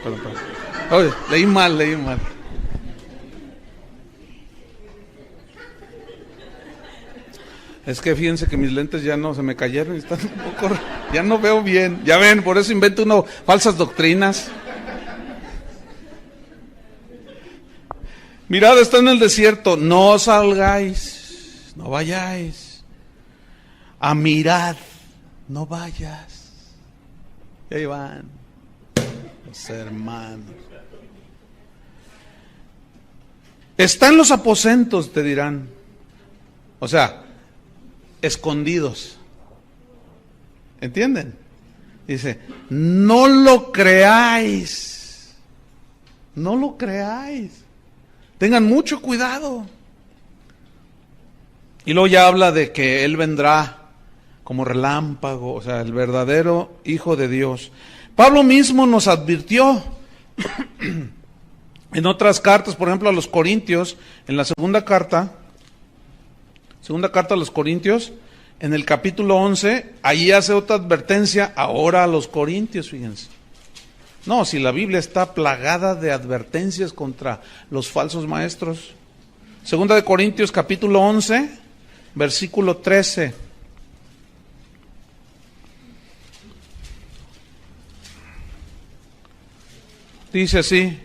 Oye, leí mal. Es que fíjense que mis lentes ya no se me cayeron y están un poco, ya no veo bien. Ya ven, por eso invento falsas doctrinas. Mirad, está en el desierto, no salgáis, no vayáis. A mirad, no vayas. Y ahí van los hermanos. Está en los aposentos, te dirán. O sea, escondidos. ¿Entienden? Dice, no lo creáis. No lo creáis. Tengan mucho cuidado. Y luego ya habla de que Él vendrá como relámpago, o sea, el verdadero Hijo de Dios. Pablo mismo nos advirtió en otras cartas, por ejemplo a los Corintios, en la segunda carta a los Corintios, en el capítulo 11, ahí hace otra advertencia ahora a los Corintios, fíjense. No, si la Biblia está plagada de advertencias contra los falsos maestros. Segunda de Corintios, capítulo 11, versículo 13. Dice así,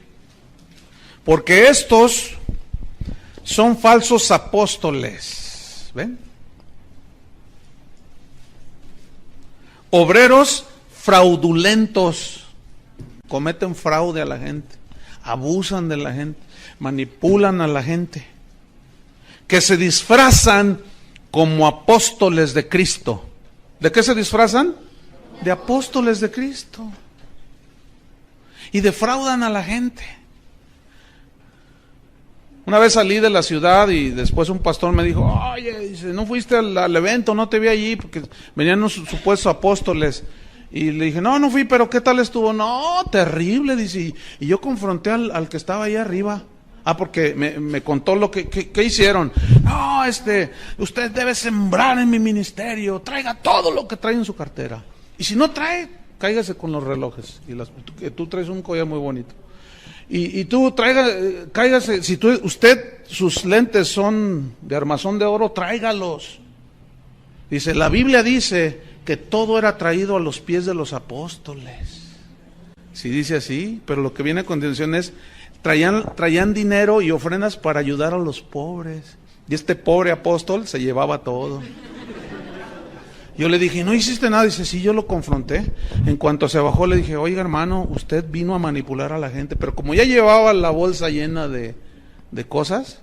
porque estos son falsos apóstoles. ¿Ven? Obreros fraudulentos, cometen fraude a la gente, abusan de la gente, manipulan a la gente, que se disfrazan como apóstoles de Cristo. ¿De qué se disfrazan? De apóstoles de Cristo. Y defraudan a la gente. Una vez salí de la ciudad y después un pastor me dijo, oye, dice, ¿no fuiste al evento? No te vi allí porque venían unos supuestos apóstoles. Y le dije, no fui, pero ¿qué tal estuvo? No, terrible, dice. Y yo confronté al que estaba ahí arriba. Porque me contó lo que hicieron. No, usted debe sembrar en mi ministerio, traiga todo lo que trae en su cartera. Y si no trae, cáigase con los relojes. Y tú traes un collar muy bonito. Y tú cáigase, si sus lentes son de armazón de oro, tráigalos. Dice, la Biblia dice que todo era traído a los pies de los apóstoles. Sí dice así, pero lo que viene a continuación es, traían dinero y ofrendas para ayudar a los pobres. Y este pobre apóstol se llevaba todo. Yo le dije, ¿no hiciste nada? Dice, sí, yo lo confronté. En cuanto se bajó le dije, oiga hermano, usted vino a manipular a la gente. Pero como ya llevaba la bolsa llena de cosas,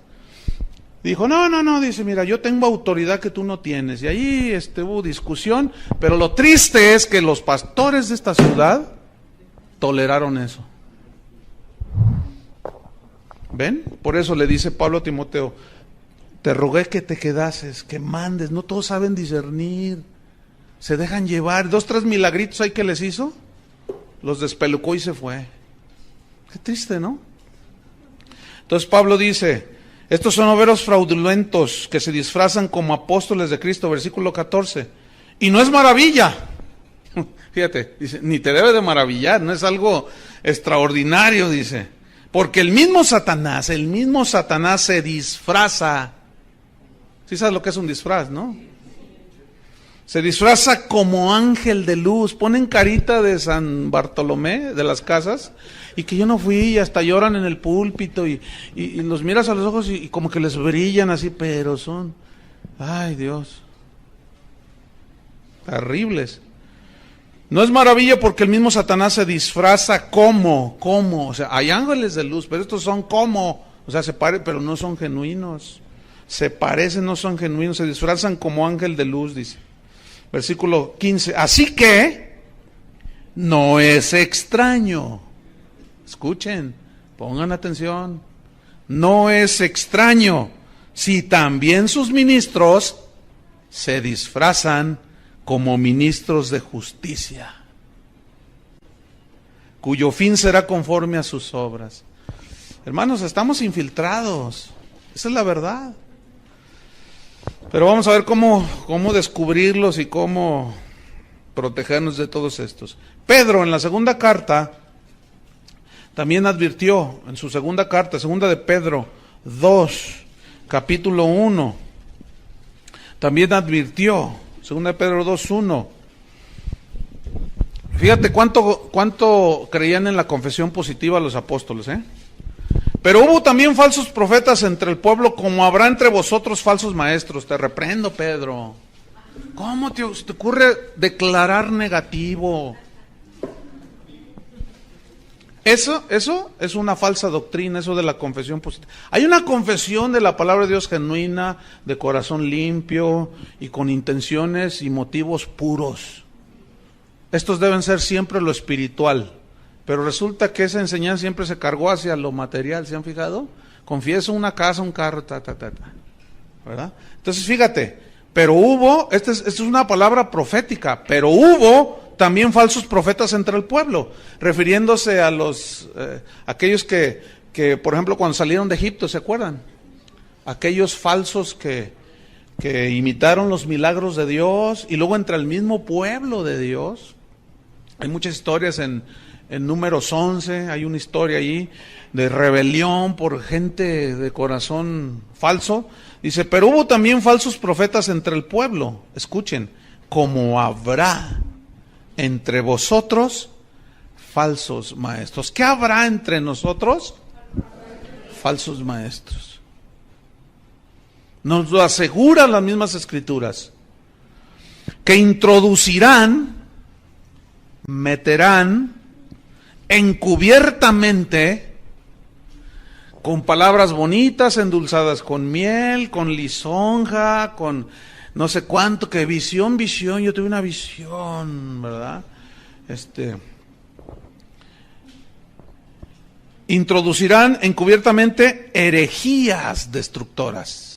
dijo, no, dice, mira, yo tengo autoridad que tú no tienes. Y ahí hubo discusión, pero lo triste es que los pastores de esta ciudad toleraron eso. ¿Ven? Por eso le dice Pablo a Timoteo, te rogué que te quedases, que mandes, no todos saben discernir, se dejan llevar. 2, 3 milagritos ahí que les hizo, los despelucó y se fue. Qué triste, ¿no? Entonces Pablo dice, estos son obreros fraudulentos que se disfrazan como apóstoles de Cristo, versículo 14. Y no es maravilla. Fíjate, dice, ni te debe de maravillar, no es algo extraordinario, dice. Porque el mismo Satanás se disfraza. ¿Sí sabes lo que es un disfraz, no? Se disfraza como ángel de luz. Ponen carita de San Bartolomé, de las casas, y que yo no fui, y hasta lloran en el púlpito, y los miras a los ojos y como que les brillan así, pero son, ay Dios, terribles. No es maravilla porque el mismo Satanás se disfraza como, o sea, hay ángeles de luz, pero estos son como, o sea, se parecen, pero no son genuinos. Se parecen, no son genuinos, se disfrazan como ángel de luz, dice. Versículo 15. Así que no es extraño. Escuchen, pongan atención. No es extraño si también sus ministros se disfrazan como ministros de justicia, cuyo fin será conforme a sus obras. Hermanos, estamos infiltrados, esa es la verdad. Pero vamos a ver cómo descubrirlos y cómo protegernos de todos estos. Pedro en la segunda carta también advirtió, en su segunda carta, segunda de Pedro 2, capítulo 1, también advirtió, segunda de Pedro 2:1. Fíjate cuánto creían en la confesión positiva los apóstoles, ¿eh? Pero hubo también falsos profetas entre el pueblo, como habrá entre vosotros falsos maestros. Te reprendo, Pedro. ¿Cómo te ocurre declarar negativo? Eso es una falsa doctrina, eso de la confesión positiva. Hay una confesión de la palabra de Dios genuina, de corazón limpio y con intenciones y motivos puros. Estos deben ser siempre lo espiritual. Pero resulta que esa enseñanza siempre se cargó hacia lo material, ¿se han fijado? Confieso una casa, un carro, ¿verdad? Entonces fíjate, pero hubo, esta es una palabra profética, pero hubo también falsos profetas entre el pueblo, refiriéndose a los aquellos que, por ejemplo, cuando salieron de Egipto, ¿se acuerdan? Aquellos falsos que imitaron los milagros de Dios, y luego entre el mismo pueblo de Dios. Hay muchas historias en Números 11, hay una historia ahí de rebelión por gente de corazón falso. Dice, pero hubo también falsos profetas entre el pueblo. Escuchen, como habrá entre vosotros falsos maestros. ¿Qué habrá entre nosotros? Falsos maestros. Nos lo aseguran las mismas escrituras, que introducirán, meterán encubiertamente, con palabras bonitas, endulzadas con miel, con lisonja, con no sé cuánto, que visión, yo tuve una visión, ¿verdad? Introducirán encubiertamente herejías destructoras,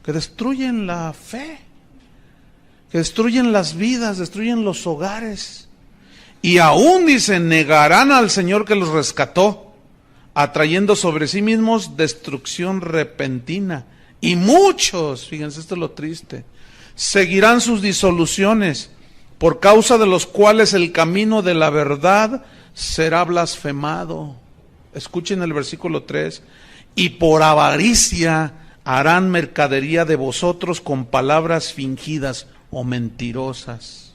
que destruyen la fe, que destruyen las vidas, destruyen los hogares. Y aún, dice, negarán al Señor que los rescató, atrayendo sobre sí mismos destrucción repentina. Y muchos, fíjense, esto es lo triste, seguirán sus disoluciones, por causa de los cuales el camino de la verdad será blasfemado. Escuchen el versículo 3. Y por avaricia harán mercadería de vosotros con palabras fingidas o mentirosas.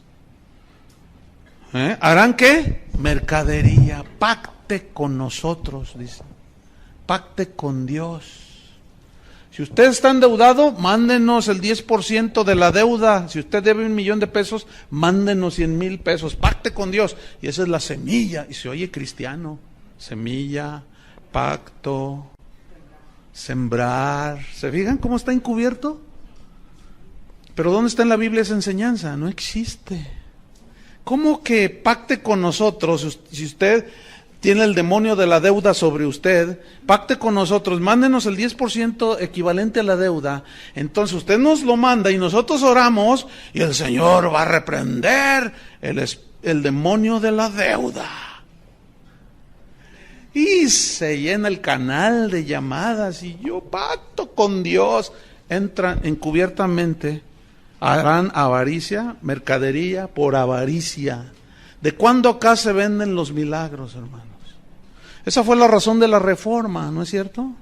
¿Harán qué? mercadería. Pacte con nosotros, dice. Pacte con Dios. Si usted está endeudado, mándenos el 10% de la deuda. Si usted debe 1,000,000 de pesos, mándenos 100,000 pesos. Pacte con Dios. Y esa es la semilla. Y se oye cristiano. Semilla, pacto, sembrar. ¿Se fijan cómo está encubierto? Pero ¿dónde está en la Biblia esa enseñanza? No existe. ¿Cómo que pacte con nosotros? Si usted tiene el demonio de la deuda sobre usted, pacte con nosotros, mándenos el 10% equivalente a la deuda. Entonces usted nos lo manda y nosotros oramos y el Señor va a reprender el demonio de la deuda. Y se llena el canal de llamadas y yo pacto con Dios. Entran encubiertamente, harán avaricia, mercadería por avaricia. ¿De cuándo acá se venden los milagros, hermanos? Esa fue la razón de la reforma, ¿no es cierto?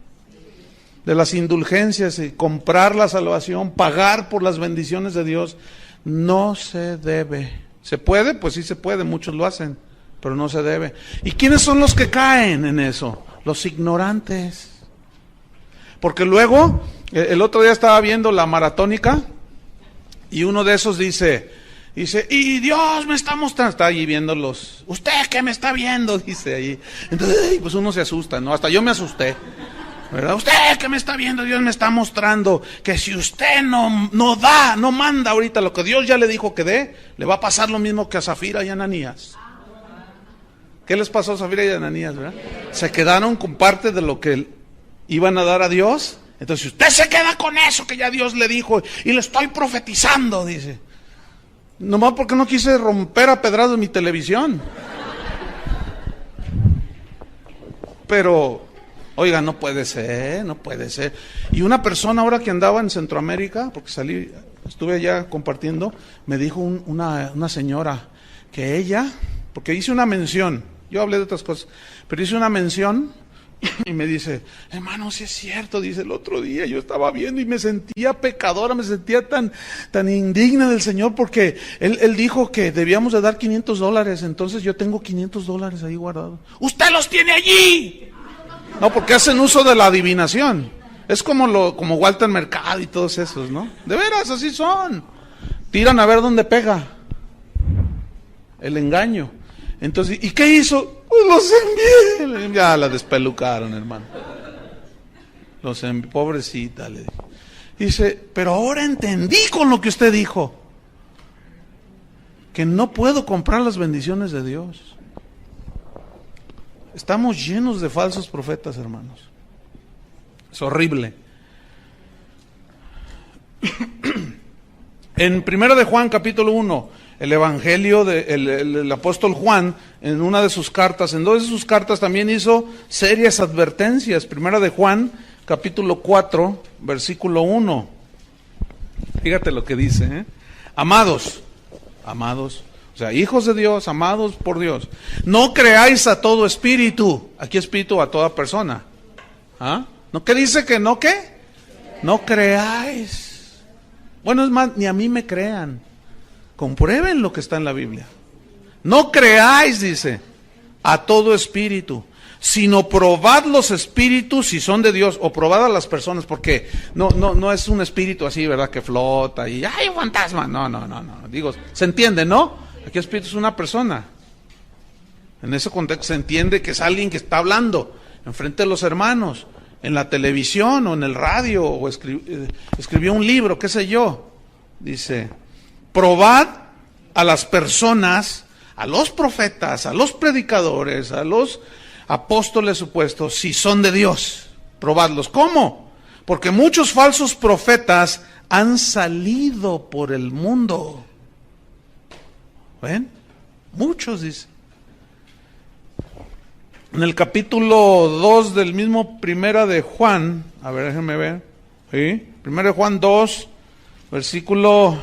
De las indulgencias y comprar la salvación, pagar por las bendiciones de Dios. No se debe. ¿Se puede? Pues sí se puede, muchos lo hacen, pero no se debe. ¿Y quiénes son los que caen en eso? Los ignorantes. Porque luego, el otro día estaba viendo la maratónica y uno de esos dice, y Dios me está mostrando, está allí viéndolos. ¿Usted qué me está viendo? Dice ahí. Entonces, pues uno se asusta, ¿no? Hasta yo me asusté, ¿verdad? ¿Usted qué me está viendo? Dios me está mostrando que si usted no manda ahorita lo que Dios ya le dijo que dé, le va a pasar lo mismo que a Zafira y Ananías. ¿Qué les pasó a Zafira y a Ananías, verdad? Se quedaron con parte de lo que iban a dar a Dios. Entonces, usted se queda con eso que ya Dios le dijo y le estoy profetizando, dice. Nomás porque no quise romper a pedradas mi televisión. Pero, oiga, no puede ser. Y una persona ahora que andaba en Centroamérica, porque estuve allá compartiendo, me dijo una señora que ella, porque hice una mención, yo hablé de otras cosas, pero hice una mención y me dice, hermano, sí es cierto, dice, el otro día yo estaba viendo y me sentía pecadora, me sentía tan indigna del Señor porque él dijo que debíamos de dar $500, entonces yo tengo $500 ahí guardados. ¡Usted los tiene allí! No, porque hacen uso de la adivinación. Es como Walter Mercado y todos esos, ¿no? De veras, así son. Tiran a ver dónde pega el engaño. Entonces, ¿y qué hizo? Pues los envié. Ya la despelucaron, hermano. Pobrecita, le dijo. Dice, pero ahora entendí con lo que usted dijo, que no puedo comprar las bendiciones de Dios. Estamos llenos de falsos profetas, hermanos. Es horrible. En 1 de Juan, capítulo 1, el evangelio del apóstol Juan, en una de sus cartas, en dos de sus cartas también hizo serias advertencias. 1 de Juan, capítulo 4, versículo 1. Fíjate lo que dice, Amados, o sea, hijos de Dios, amados por Dios, no creáis a todo espíritu. Aquí espíritu a toda persona. ¿Ah? ¿No qué dice que no qué? No creáis. Bueno, es más, ni a mí me crean. Comprueben lo que está en la Biblia. No creáis, dice, a todo espíritu, sino probad los espíritus si son de Dios, o probad a las personas, porque no es un espíritu así, ¿verdad? Que flota y ¡ay, un fantasma! No. Digo, se entiende, ¿no? Aquí espíritu es una persona. En ese contexto se entiende que es alguien que está hablando enfrente de los hermanos, en la televisión o en el radio, o escribió un libro, qué sé yo. Dice, probad a las personas, a los profetas, a los predicadores, a los apóstoles supuestos, si son de Dios. Probadlos. ¿Cómo? Porque muchos falsos profetas han salido por el mundo. ¿Ven? Muchos, dice. En el capítulo 2 del mismo 1 de Juan, a ver, déjenme ver, ¿sí? 1 de Juan 2, versículo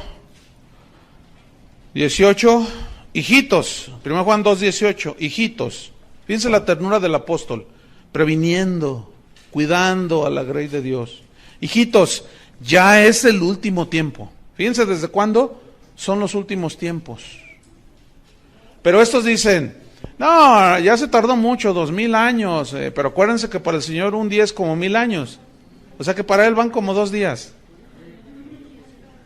18, hijitos, 1 Juan 2, 18, hijitos, fíjense la ternura del apóstol, previniendo, cuidando a la grey de Dios. Hijitos, ya es el último tiempo. Fíjense desde cuándo son los últimos tiempos. Pero estos dicen, No, ya se tardó mucho, 2000 años, pero acuérdense que para el Señor un día es como 1000 años. O sea que para Él van como 2 días.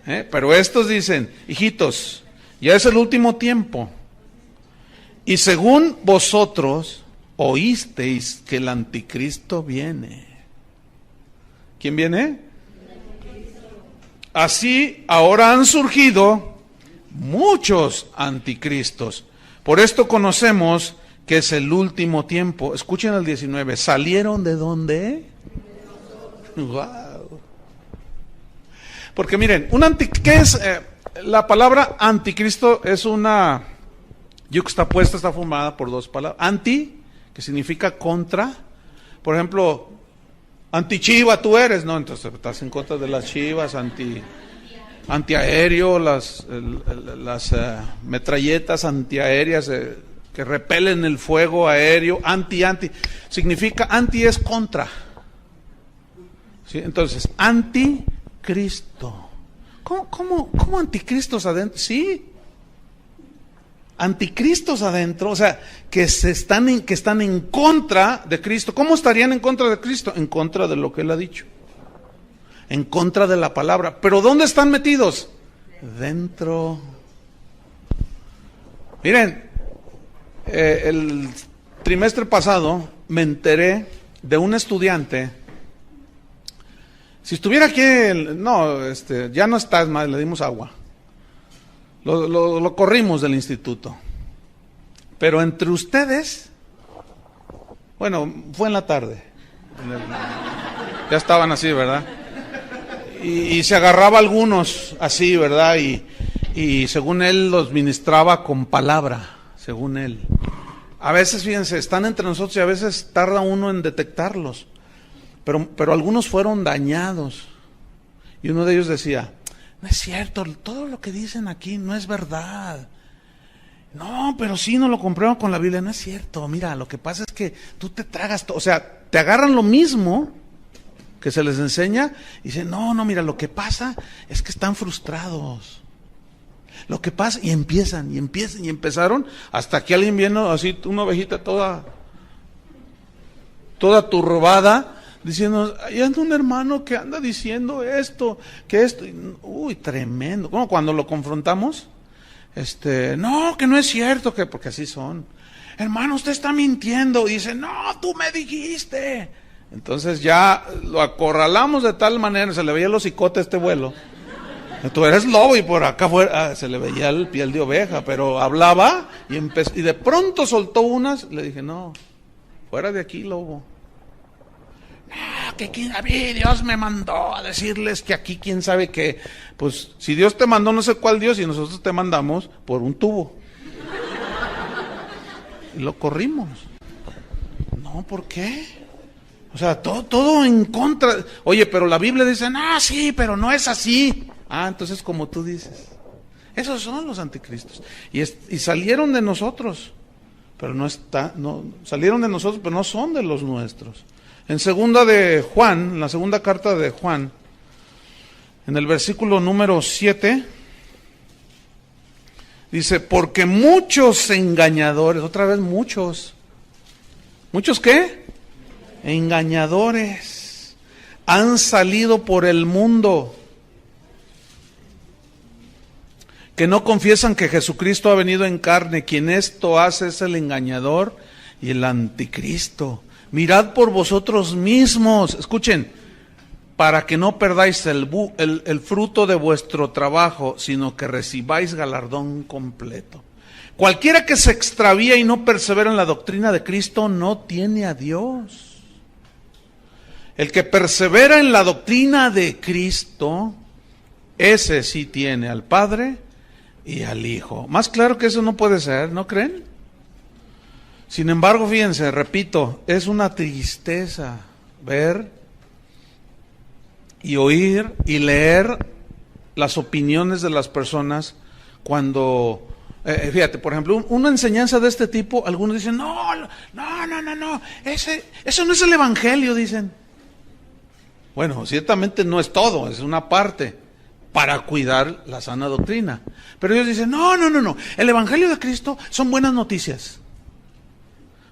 Pero estos dicen, hijitos, ya es el último tiempo. Y según vosotros oísteis que el anticristo viene. ¿Quién viene? Así ahora han surgido muchos anticristos. Por esto conocemos que es el último tiempo. Escuchen el 19. ¿Salieron de dónde? Wow. Porque miren, ¿qué es? La palabra anticristo es una yuxtapuesta, está formada por 2 palabras. Anti, que significa contra. Por ejemplo, antichiva tú eres, ¿no? Entonces estás en contra de las chivas, antiaéreo, las metralletas antiaéreas que repelen el fuego aéreo, anti. Significa, anti es contra. ¿Sí? Entonces, anticristo. ¿Cómo anticristos adentro? Sí. Anticristos adentro, o sea, que están en contra de Cristo. ¿Cómo estarían en contra de Cristo? En contra de lo que Él ha dicho. En contra de la palabra. ¿Pero dónde están metidos? Dentro. Miren, el trimestre pasado me enteré de un estudiante. Si estuviera aquí, ya no está, más, le dimos agua. Lo corrimos del instituto. Pero entre ustedes, bueno, fue en la tarde. Ya estaban así, ¿verdad? Y se agarraba a algunos así, ¿verdad? Y según él los ministraba con palabra, según él. A veces, fíjense, están entre nosotros y a veces tarda uno en detectarlos. Pero algunos fueron dañados. Y uno de ellos decía, no es cierto, todo lo que dicen aquí no es verdad. No, pero sí no lo comprueban con la Biblia, no es cierto. Mira, lo que pasa es que tú te tragas todo, o sea, te agarran lo mismo que se les enseña y dicen, no, mira, lo que pasa es que están frustrados. Lo que pasa, y empezaron, hasta que alguien viene así, una ovejita toda turbada, diciendo, ahí anda un hermano que anda diciendo esto, que esto, uy, tremendo. Bueno, cuando lo confrontamos, no, que no es cierto, porque así son. Hermano, usted está mintiendo. Y dice, no, tú me dijiste. Entonces ya lo acorralamos de tal manera, se le veía el hocicote a este vuelo. Tú eres lobo y por acá fuera, se le veía el piel de oveja, pero hablaba y de pronto soltó unas, le dije, no, fuera de aquí, lobo. No, que a mí Dios me mandó a decirles que aquí quién sabe qué. Pues si Dios te mandó no sé cuál Dios y nosotros te mandamos por un tubo. Y lo corrimos. No, ¿por qué? O sea, todo en contra. Oye, pero la Biblia dice, no, sí, pero no es así. Ah, entonces como tú dices. Esos son los anticristos. Y salieron de nosotros, pero salieron de nosotros, pero no son de los nuestros. En la segunda carta de Juan, en el versículo número 7, dice, porque muchos engañadores, otra vez muchos. ¿Muchos qué? Engañadores han salido por el mundo, que no confiesan que Jesucristo ha venido en carne. Quien esto hace es el engañador y el anticristo. Mirad por vosotros mismos, escuchen, para que no perdáis el fruto de vuestro trabajo, sino que recibáis galardón completo. Cualquiera que se extravía y no persevera en la doctrina de Cristo no tiene a Dios. El que persevera en la doctrina de Cristo, ese sí tiene al Padre y al Hijo. Más claro que eso no puede ser, ¿no creen? Sin embargo, fíjense, repito, es una tristeza ver y oír y leer las opiniones de las personas cuando, fíjate, por ejemplo, una enseñanza de este tipo, algunos dicen, no, eso no es el Evangelio, dicen. Bueno, ciertamente no es todo, es una parte para cuidar la sana doctrina. Pero ellos dicen, no, el Evangelio de Cristo son buenas noticias.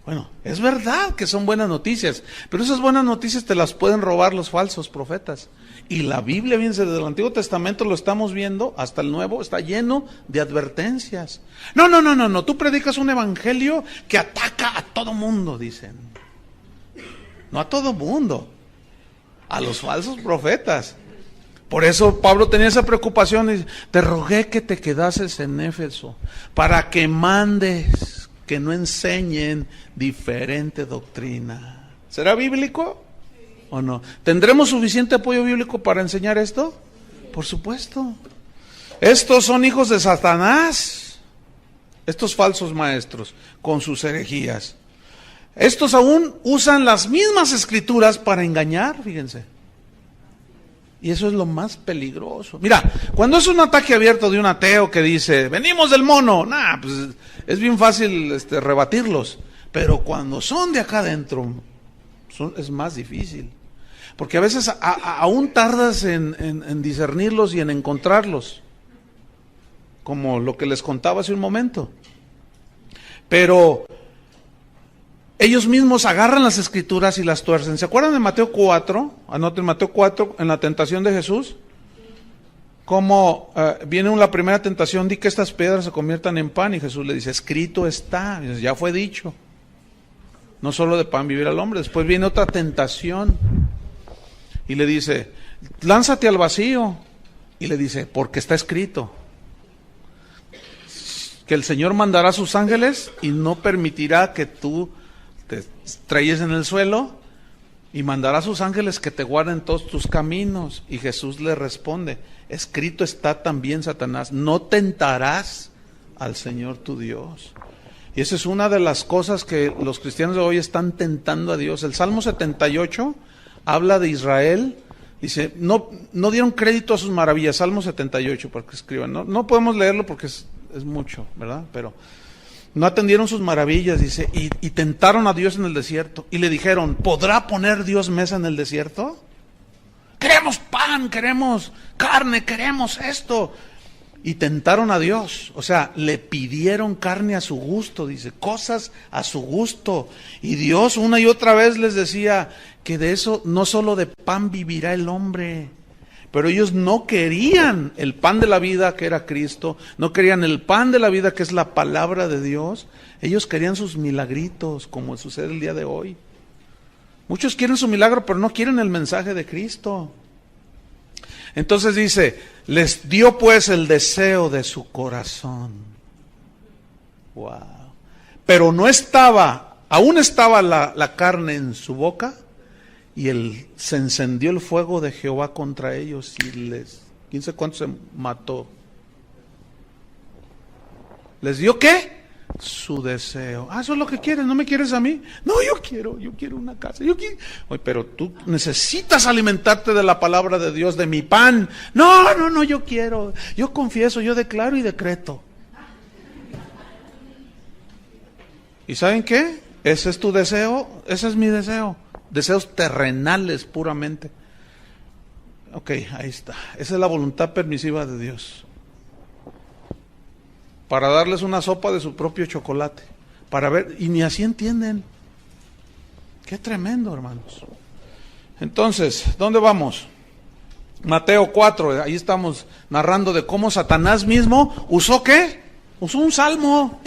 Bueno, es verdad que son buenas noticias, pero esas buenas noticias te las pueden robar los falsos profetas. Y la Biblia, bien, desde el Antiguo Testamento lo estamos viendo, hasta el Nuevo, está lleno de advertencias. No, tú predicas un evangelio que ataca a todo mundo, dicen. No a todo mundo, a los falsos profetas. Por eso Pablo tenía esa preocupación y dice, te rogué que te quedases en Éfeso, para que mandes que no enseñen diferente doctrina. ¿Será bíblico o no? ¿Tendremos suficiente apoyo bíblico para enseñar esto? Por supuesto. Estos son hijos de Satanás, estos falsos maestros, con sus herejías. Estos aún usan las mismas escrituras para engañar, fíjense. Y eso es lo más peligroso. Mira, cuando es un ataque abierto de un ateo que dice, venimos del mono, pues es bien fácil rebatirlos. Pero cuando son de acá adentro, es más difícil. Porque a veces aún tardas en discernirlos y en encontrarlos. Como lo que les contaba hace un momento. Pero ellos mismos agarran las escrituras y las tuercen. ¿Se acuerdan de Mateo 4? Anoten Mateo 4, en la tentación de Jesús. Como viene la primera tentación, di que estas piedras se conviertan en pan. Y Jesús le dice, escrito está. Y dice, ya fue dicho. No solo de pan vivirá el hombre. Después viene otra tentación. Y le dice, lánzate al vacío. Y le dice, porque está escrito. Que el Señor mandará a sus ángeles y no permitirá que tú te estrelles en el suelo, y mandará a sus ángeles que te guarden todos tus caminos. Y Jesús le responde, escrito está también, Satanás, no tentarás al Señor tu Dios. Y esa es una de las cosas que los cristianos de hoy están tentando a Dios. El Salmo 78 habla de Israel, dice, no dieron crédito a sus maravillas. Salmo 78, para que escriban, no podemos leerlo porque es mucho, ¿verdad? Pero no atendieron sus maravillas, dice, y tentaron a Dios en el desierto. Y le dijeron, ¿podrá poner Dios mesa en el desierto? Queremos pan, queremos carne, queremos esto. Y tentaron a Dios, o sea, le pidieron carne a su gusto, dice, cosas a su gusto. Y Dios una y otra vez les decía que de eso, no solo de pan vivirá el hombre. Pero ellos no querían el pan de la vida, que era Cristo, no querían el pan de la vida, que es la palabra de Dios. Ellos querían sus milagritos, como sucede el día de hoy. Muchos quieren su milagro, pero no quieren el mensaje de Cristo. Entonces dice, les dio pues el deseo de su corazón. Wow. Pero aún estaba la carne en su boca. Y se encendió el fuego de Jehová contra ellos y quién sabe cuánto se mató. ¿Les dio qué? Su deseo. Eso es lo que quieres, ¿no me quieres a mí? No, yo quiero una casa. Oye, pero tú necesitas alimentarte de la palabra de Dios, de mi pan. No, yo quiero. Yo confieso, yo declaro y decreto. ¿Y saben qué? Ese es tu deseo, ese es mi deseo. Deseos terrenales puramente. Ok, ahí está. Esa es la voluntad permisiva de Dios. Para darles una sopa de su propio chocolate. Para ver, y ni así entienden. Qué tremendo, hermanos. Entonces, ¿dónde vamos? Mateo 4, ahí estamos narrando de cómo Satanás mismo usó ¿qué? Usó un salmo.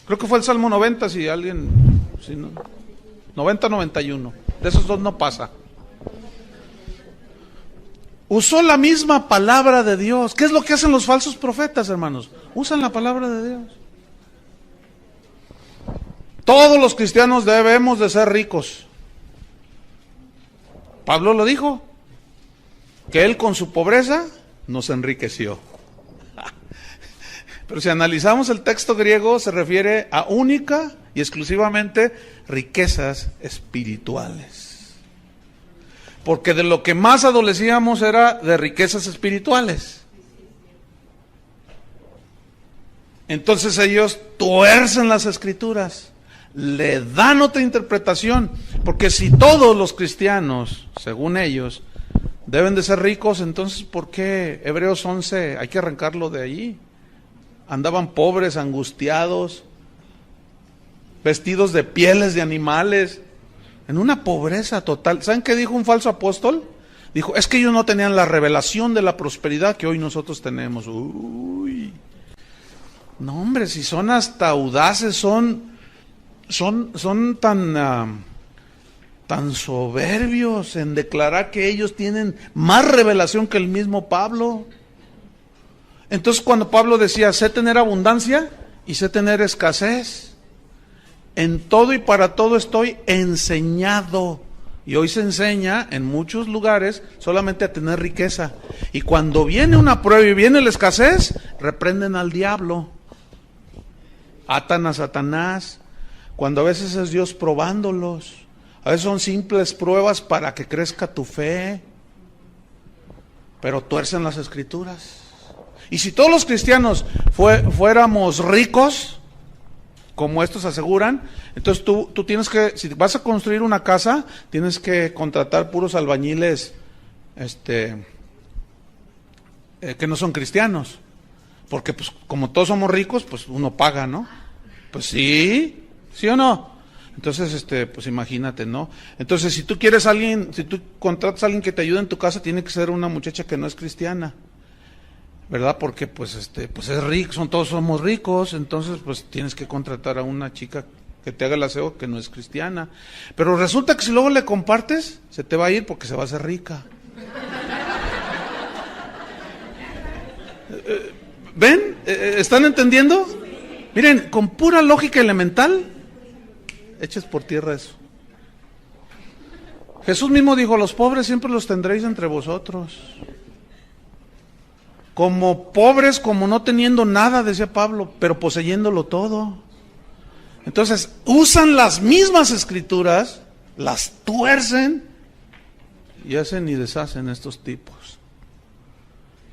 Creo que fue el Salmo 90, si alguien... Si no, 90-91. De esos dos no pasa. Usó la misma palabra de Dios. ¿Qué es lo que hacen los falsos profetas, hermanos? Usan la palabra de Dios. Todos los cristianos debemos de ser ricos. Pablo lo dijo, que él con su pobreza nos enriqueció. Pero si analizamos el texto griego, se refiere a única y exclusivamente riquezas espirituales. Porque de lo que más adolecíamos era de riquezas espirituales. Entonces ellos tuercen las escrituras, le dan otra interpretación, porque si todos los cristianos, según ellos, deben de ser ricos, entonces ¿por qué Hebreos 11 hay que arrancarlo de allí? Andaban pobres, angustiados, vestidos de pieles de animales, en una pobreza total. ¿Saben qué dijo un falso apóstol? Dijo, es que ellos no tenían la revelación de la prosperidad que hoy nosotros tenemos. Uy, no hombre, si son hasta audaces, son tan soberbios en declarar que ellos tienen más revelación que el mismo Pablo. Entonces cuando Pablo decía, sé tener abundancia y sé tener escasez, en todo y para todo estoy enseñado. Y hoy se enseña en muchos lugares solamente a tener riqueza. Y cuando viene una prueba y viene la escasez, reprenden al diablo, atan a Satanás, cuando a veces es Dios probándolos. A veces son simples pruebas para que crezca tu fe, pero tuercen las escrituras. Y si todos los cristianos fuéramos ricos, como estos aseguran, entonces tú tienes que, si vas a construir una casa, tienes que contratar puros albañiles que no son cristianos, porque pues como todos somos ricos, pues uno paga, ¿no? Pues sí, ¿sí o no? Entonces, pues imagínate, ¿no? Entonces, si tú contratas a alguien que te ayude en tu casa, tiene que ser una muchacha que no es cristiana, ¿verdad? Porque pues es rico, todos somos ricos, entonces pues tienes que contratar a una chica que te haga el aseo que no es cristiana. Pero resulta que si luego le compartes, se te va a ir porque se va a hacer rica. ¿Ven? ¿Están entendiendo? Miren, con pura lógica elemental, eches por tierra eso. Jesús mismo dijo, los pobres siempre los tendréis entre vosotros. Como pobres, como no teniendo nada, decía Pablo, pero poseyéndolo todo. Entonces, usan las mismas escrituras, las tuercen y hacen y deshacen estos tipos.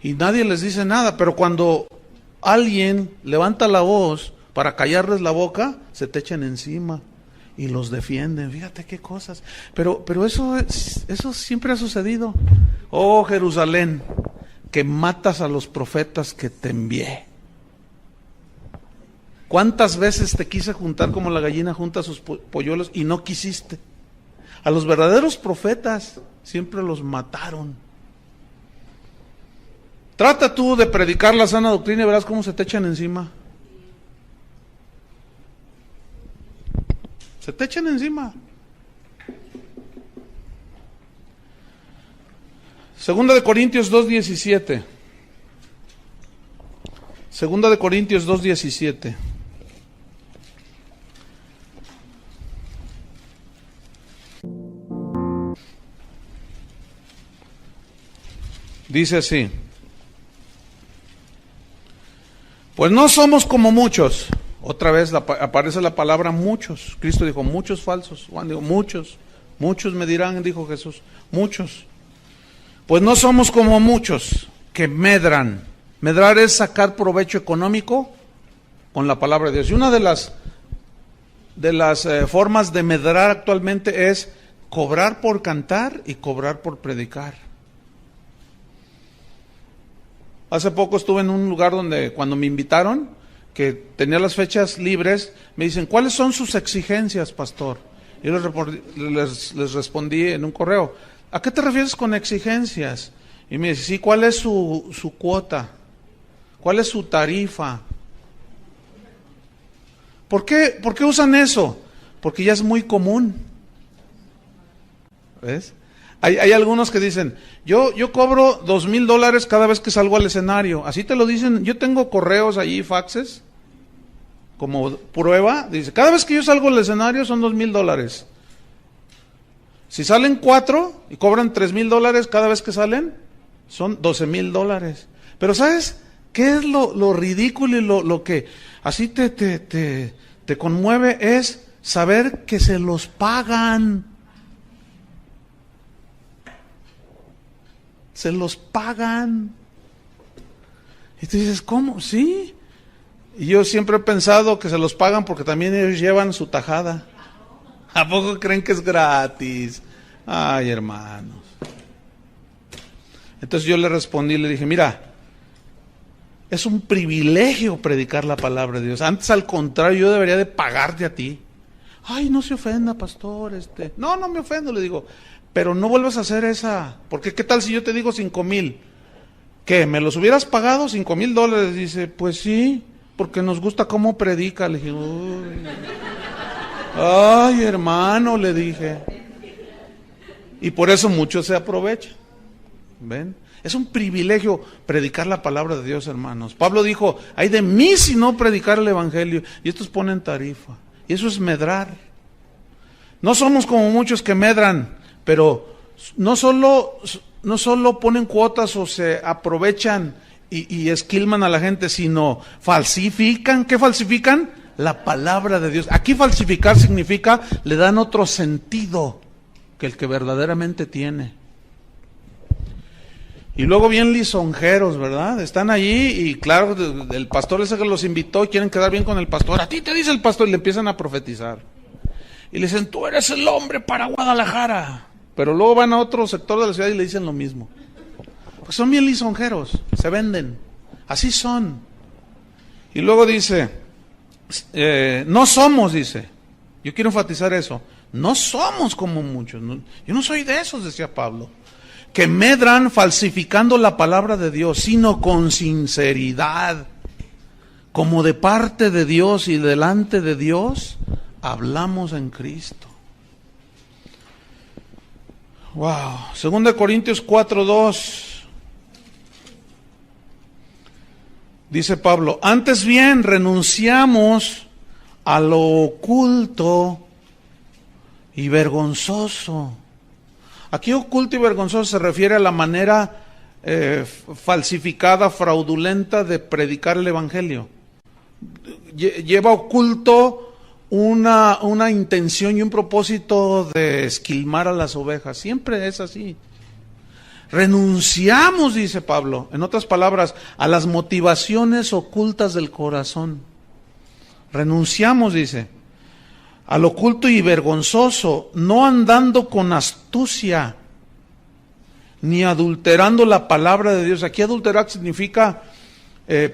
Y nadie les dice nada, pero cuando alguien levanta la voz para callarles la boca, se te echan encima y los defienden. Fíjate qué cosas. Pero eso siempre ha sucedido. Oh, Jerusalén, que matas a los profetas que te envié. ¿Cuántas veces te quise juntar como la gallina junta sus polluelos y no quisiste? A los verdaderos profetas siempre los mataron. Trata tú de predicar la sana doctrina y verás cómo se te echan encima. Se te echan encima. Segunda de Corintios 2:17. Segunda de Corintios 2:17. Dice así: pues no somos como muchos. Otra vez aparece la palabra muchos. Cristo dijo muchos falsos. Juan dijo muchos. Muchos me dirán, dijo Jesús. Muchos. Pues no somos como muchos que medran. Medrar es sacar provecho económico con la palabra de Dios. Y una de las formas de medrar actualmente es cobrar por cantar y cobrar por predicar. Hace poco estuve en un lugar donde cuando me invitaron, que tenía las fechas libres, me dicen, ¿cuáles son sus exigencias, pastor? Yo les respondí en un correo, ¿a qué te refieres con exigencias? Y me dice, sí, ¿cuál es su cuota? ¿Cuál es su tarifa? ¿Por qué usan eso? Porque ya es muy común. ¿Ves? Hay algunos que dicen, yo cobro $2,000 cada vez que salgo al escenario. Así te lo dicen, yo tengo correos allí, faxes, como prueba. Dice, cada vez que yo salgo al escenario son $2,000. Si salen 4 y cobran $3,000 cada vez que salen, son $12,000. Pero ¿sabes qué es lo ridículo y lo que así te conmueve? Es saber que se los pagan. Se los pagan. Y tú dices, ¿cómo? ¿Sí? Y yo siempre he pensado que se los pagan porque también ellos llevan su tajada. ¿A poco creen que es gratis? Ay, hermanos. Entonces yo le respondí, le dije, mira, es un privilegio predicar la palabra de Dios. Antes, al contrario, yo debería de pagarte a ti. Ay, no se ofenda, pastor, No, no me ofendo, le digo, pero no vuelvas a hacer esa, porque ¿qué tal si yo te digo 5,000? ¿Qué? ¿Me los hubieras pagado $5,000? Dice, pues sí, porque nos gusta cómo predica. Le dije, uy. Ay, hermano, le dije. Y por eso muchos se aprovechan. ¿Ven? Es un privilegio predicar la palabra de Dios, hermanos. Pablo dijo, ay de mí si no predicar el evangelio. Y estos ponen tarifa. Y eso es medrar. No somos como muchos que medran, pero no solo ponen cuotas o se aprovechan y esquilman a la gente, sino falsifican. ¿Qué falsifican? La palabra de Dios. Aquí falsificar significa, le dan otro sentido que el que verdaderamente tiene. Y luego bien lisonjeros, ¿verdad? Están allí y claro, el pastor ese que los invitó y quieren quedar bien con el pastor. A ti te dice el pastor, y le empiezan a profetizar. Y le dicen, tú eres el hombre para Guadalajara. Pero luego van a otro sector de la ciudad y le dicen lo mismo. Pues son bien lisonjeros, se venden. Así son. Y luego dice, no somos, dice. Yo quiero enfatizar eso. No somos como muchos. Yo no soy de esos, decía Pablo. Que medran falsificando la palabra de Dios, sino con sinceridad, como de parte de Dios y delante de Dios, hablamos en Cristo. Wow. 2 Corintios 4:2. Dice Pablo, antes bien renunciamos a lo oculto y vergonzoso. Aquí oculto y vergonzoso se refiere a la manera falsificada, fraudulenta de predicar el evangelio. Lleva oculto una intención y un propósito de esquilmar a las ovejas. Siempre es así. Renunciamos, dice Pablo, en otras palabras, a las motivaciones ocultas del corazón. Renunciamos, dice, al oculto y vergonzoso, no andando con astucia, ni adulterando la palabra de Dios. Aquí adulterar significa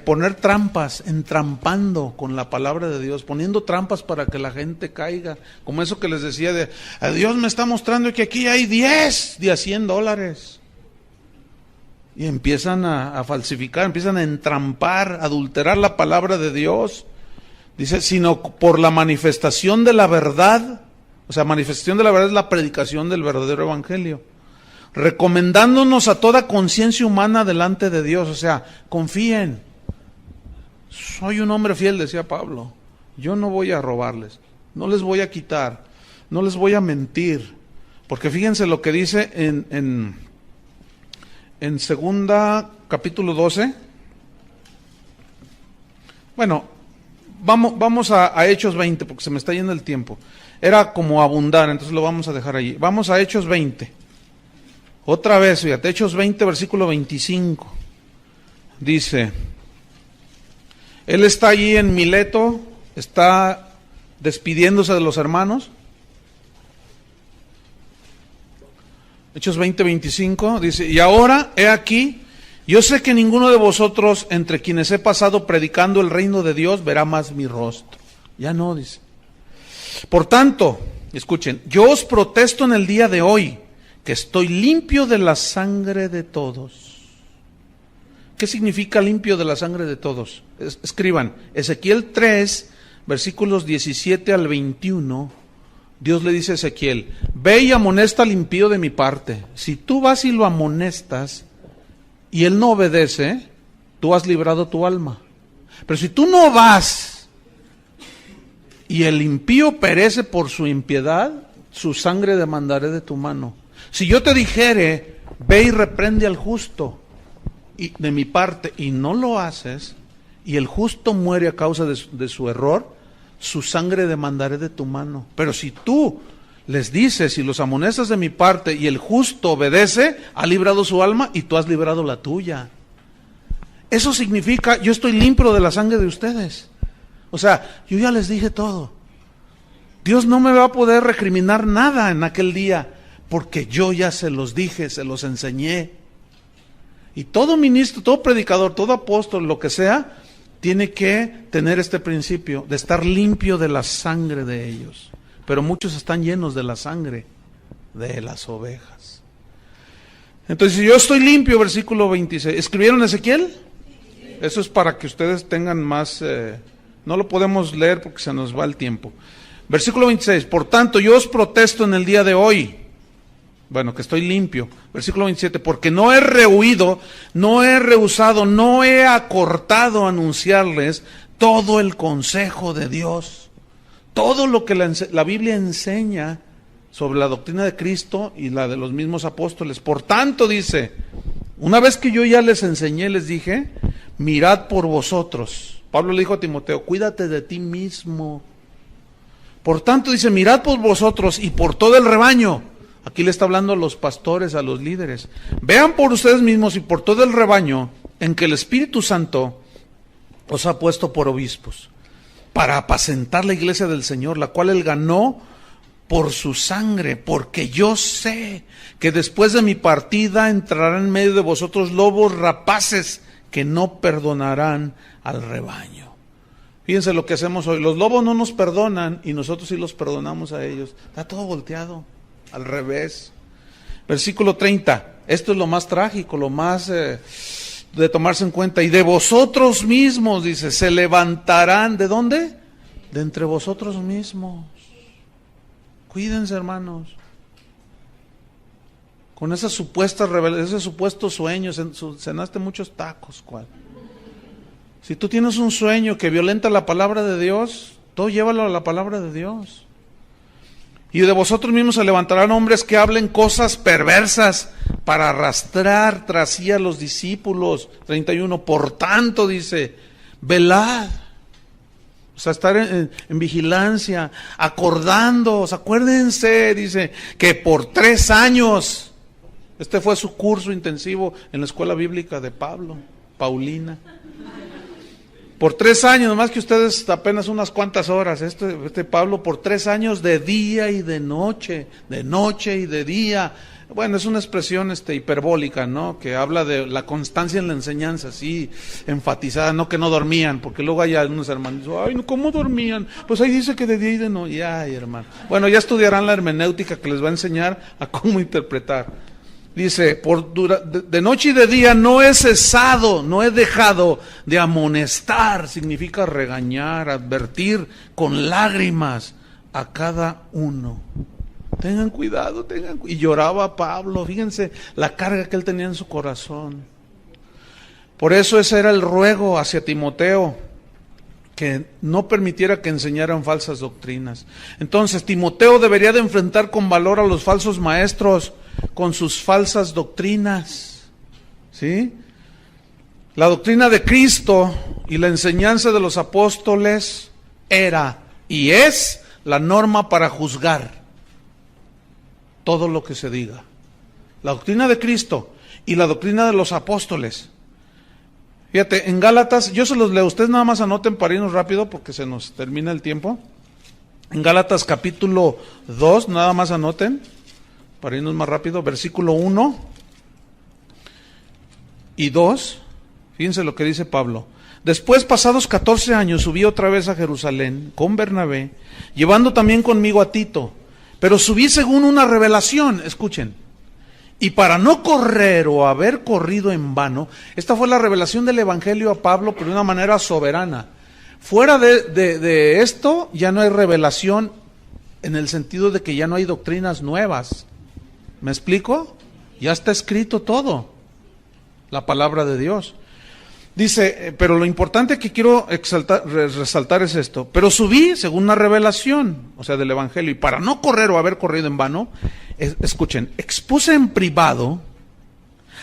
poner trampas, entrampando con la palabra de Dios, poniendo trampas para que la gente caiga. Como eso que les decía de, Dios me está mostrando que aquí hay 10 de a $100. Y empiezan a falsificar, empiezan a entrampar, adulterar la palabra de Dios. Dice, sino por la manifestación de la verdad. O sea, manifestación de la verdad es la predicación del verdadero evangelio. Recomendándonos a toda conciencia humana delante de Dios. O sea, confíen. Soy un hombre fiel, decía Pablo. Yo no voy a robarles, no les voy a quitar, no les voy a mentir. Porque fíjense lo que dice en 2 capítulo 12. Bueno, vamos a Hechos 20, porque se me está yendo el tiempo. Era como abundar, entonces lo vamos a dejar allí. Vamos a Hechos 20. Otra vez, fíjate, Hechos 20, versículo 25. Dice, él está allí en Mileto, está despidiéndose de los hermanos. Hechos 20, 25, dice, y ahora, he aquí, yo sé que ninguno de vosotros, entre quienes he pasado predicando el reino de Dios, verá más mi rostro. Ya no, dice. Por tanto, escuchen, yo os protesto en el día de hoy, que estoy limpio de la sangre de todos. ¿Qué significa limpio de la sangre de todos? Escriban, Ezequiel 3, versículos 17 al 21, Dios le dice a Ezequiel, ve y amonesta al impío de mi parte. Si tú vas y lo amonestas y él no obedece, tú has librado tu alma. Pero si tú no vas y el impío perece por su impiedad, su sangre demandaré de tu mano. Si yo te dijere, ve y reprende al justo y de mi parte, y no lo haces, y el justo muere a causa de su error, su sangre demandaré de tu mano. Pero si tú les dices y los amonestas de mi parte y el justo obedece, ha librado su alma y tú has librado la tuya. Eso significa, yo estoy limpio de la sangre de ustedes. O sea, yo ya les dije todo. Dios no me va a poder recriminar nada en aquel día, porque yo ya se los dije, se los enseñé. Y todo ministro, todo predicador, todo apóstol, lo que sea, tiene que tener este principio de estar limpio de la sangre de ellos. pero muchos están llenos de la sangre de las ovejas. Entonces, si yo estoy limpio, versículo 26. ¿Escribieron Ezequiel? Eso es para que ustedes tengan más... no lo podemos leer porque se nos va el tiempo. Versículo 26. Por tanto, yo os protesto en el día de hoy, bueno, que estoy limpio. Versículo 27. Porque no he rehuido, no he rehusado, no he acortado anunciarles todo el consejo de Dios. Todo lo que la Biblia enseña sobre la doctrina de Cristo y la de los mismos apóstoles. Por tanto, dice, una vez que yo ya les enseñé, les dije, mirad por vosotros. Pablo le dijo a Timoteo, cuídate de ti mismo. Por tanto, dice, mirad por vosotros y por todo el rebaño. Aquí le está hablando a los pastores, a los líderes. Vean por ustedes mismos y por todo el rebaño en que el Espíritu Santo os ha puesto por obispos, para apacentar la iglesia del Señor, la cual él ganó por su sangre, porque yo sé que después de mi partida entrarán en medio de vosotros lobos rapaces que no perdonarán al rebaño. Fíjense lo que hacemos hoy. Los lobos no nos perdonan y nosotros sí los perdonamos a ellos. Está todo volteado, al revés. Versículo 30. Esto es lo más trágico, lo más de tomarse en cuenta. Y de vosotros mismos, dice, se levantarán. ¿De dónde? De entre vosotros mismos. Cuídense, hermanos. Con esas supuestas revelaciones, esos supuestos sueños, cenaste muchos tacos, ¿cuál? Si tú tienes un sueño que violenta la palabra de Dios, todo llévalo a la palabra de Dios. Y de vosotros mismos se levantarán hombres que hablen cosas perversas para arrastrar tras sí a los discípulos. 31. Por tanto, dice, velad. O sea, estar en vigilancia, acordándoos, acuérdense, dice, que por 3 años, este fue su curso intensivo en la escuela bíblica de Pablo, Paulina. Por 3 años, nomás que ustedes apenas unas cuantas horas, este Pablo por 3 años de día y de noche y de día. Bueno, es una expresión hiperbólica, ¿no? Que habla de la constancia en la enseñanza, sí, enfatizada, no que no dormían, porque luego hay algunos hermanos, ay, ¿cómo dormían? Pues ahí dice que de día y de noche, ay, hermano. Bueno, ya estudiarán la hermenéutica que les va a enseñar a cómo interpretar. Dice, de noche y de día no he cesado, no he dejado de amonestar, significa regañar, advertir con lágrimas a cada uno. Tengan cuidado, y lloraba Pablo, fíjense la carga que él tenía en su corazón. Por eso ese era el ruego hacia Timoteo, que no permitiera que enseñaran falsas doctrinas. Entonces Timoteo debería de enfrentar con valor a los falsos maestros con sus falsas doctrinas, ¿sí? La doctrina de Cristo y la enseñanza de los apóstoles era y es la norma para juzgar todo lo que se diga. La doctrina de Cristo y la doctrina de los apóstoles. Fíjate, en Gálatas, yo se los leo, ustedes nada más anoten para irnos rápido porque se nos termina el tiempo. En Gálatas capítulo 2, nada más anoten, para irnos más rápido, versículo 1 y 2, fíjense lo que dice Pablo. Después, pasados 14 años, subí otra vez a Jerusalén con Bernabé, llevando también conmigo a Tito, pero subí según una revelación, escuchen, y para no correr o haber corrido en vano, esta fue la revelación del Evangelio a Pablo, pero de una manera soberana. Fuera de esto, ya no hay revelación en el sentido de que ya no hay doctrinas nuevas. ¿Me explico? Ya está escrito todo, la palabra de Dios. Dice, pero lo importante que quiero resaltar es esto. Pero subí según una revelación, o sea, del Evangelio, y para no correr o haber corrido en vano, escuchen, expuse en privado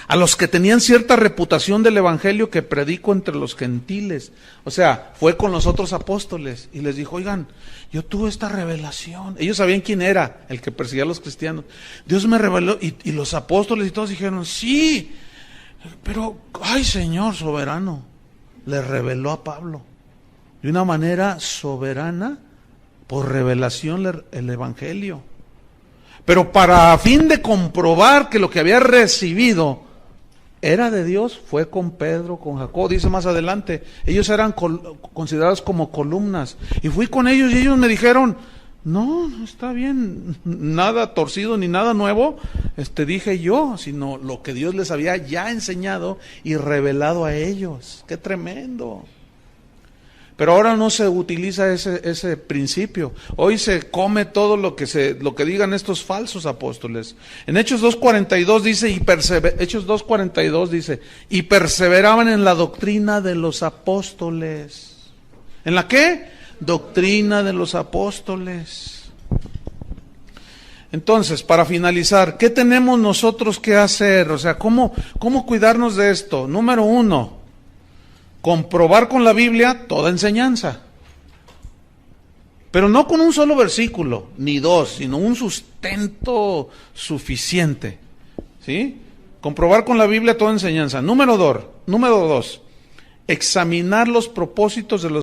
a los que tenían cierta reputación del Evangelio que predico entre los gentiles. O sea, fue con los otros apóstoles y les dijo, oigan, yo tuve esta revelación. Ellos sabían quién era el que perseguía a los cristianos. Dios me reveló, y los apóstoles y todos dijeron, sí, pero, ay, Señor soberano, le reveló a Pablo de una manera soberana, por revelación, el Evangelio. Pero para fin de comprobar que lo que había recibido era de Dios, fue con Pedro, con Jacob, dice más adelante, ellos eran considerados como columnas, y fui con ellos y ellos me dijeron, No, no está bien, nada torcido ni nada nuevo, dije yo, sino lo que Dios les había ya enseñado y revelado a ellos. ¡Qué tremendo! Pero ahora no se utiliza ese principio. Hoy se come todo lo que digan estos falsos apóstoles. En Hechos 2:42 dice, Hechos 2:42 dice, y perseveraban en la doctrina de los apóstoles. ¿En la qué? Doctrina de los apóstoles. Entonces, para finalizar, ¿qué tenemos nosotros que hacer? O sea, ¿cómo cuidarnos de esto? Número 1, comprobar con la Biblia toda enseñanza. Pero no con un solo versículo, ni dos, sino un sustento suficiente. ¿Sí? Comprobar con la Biblia toda enseñanza. Número 2, examinar los propósitos de los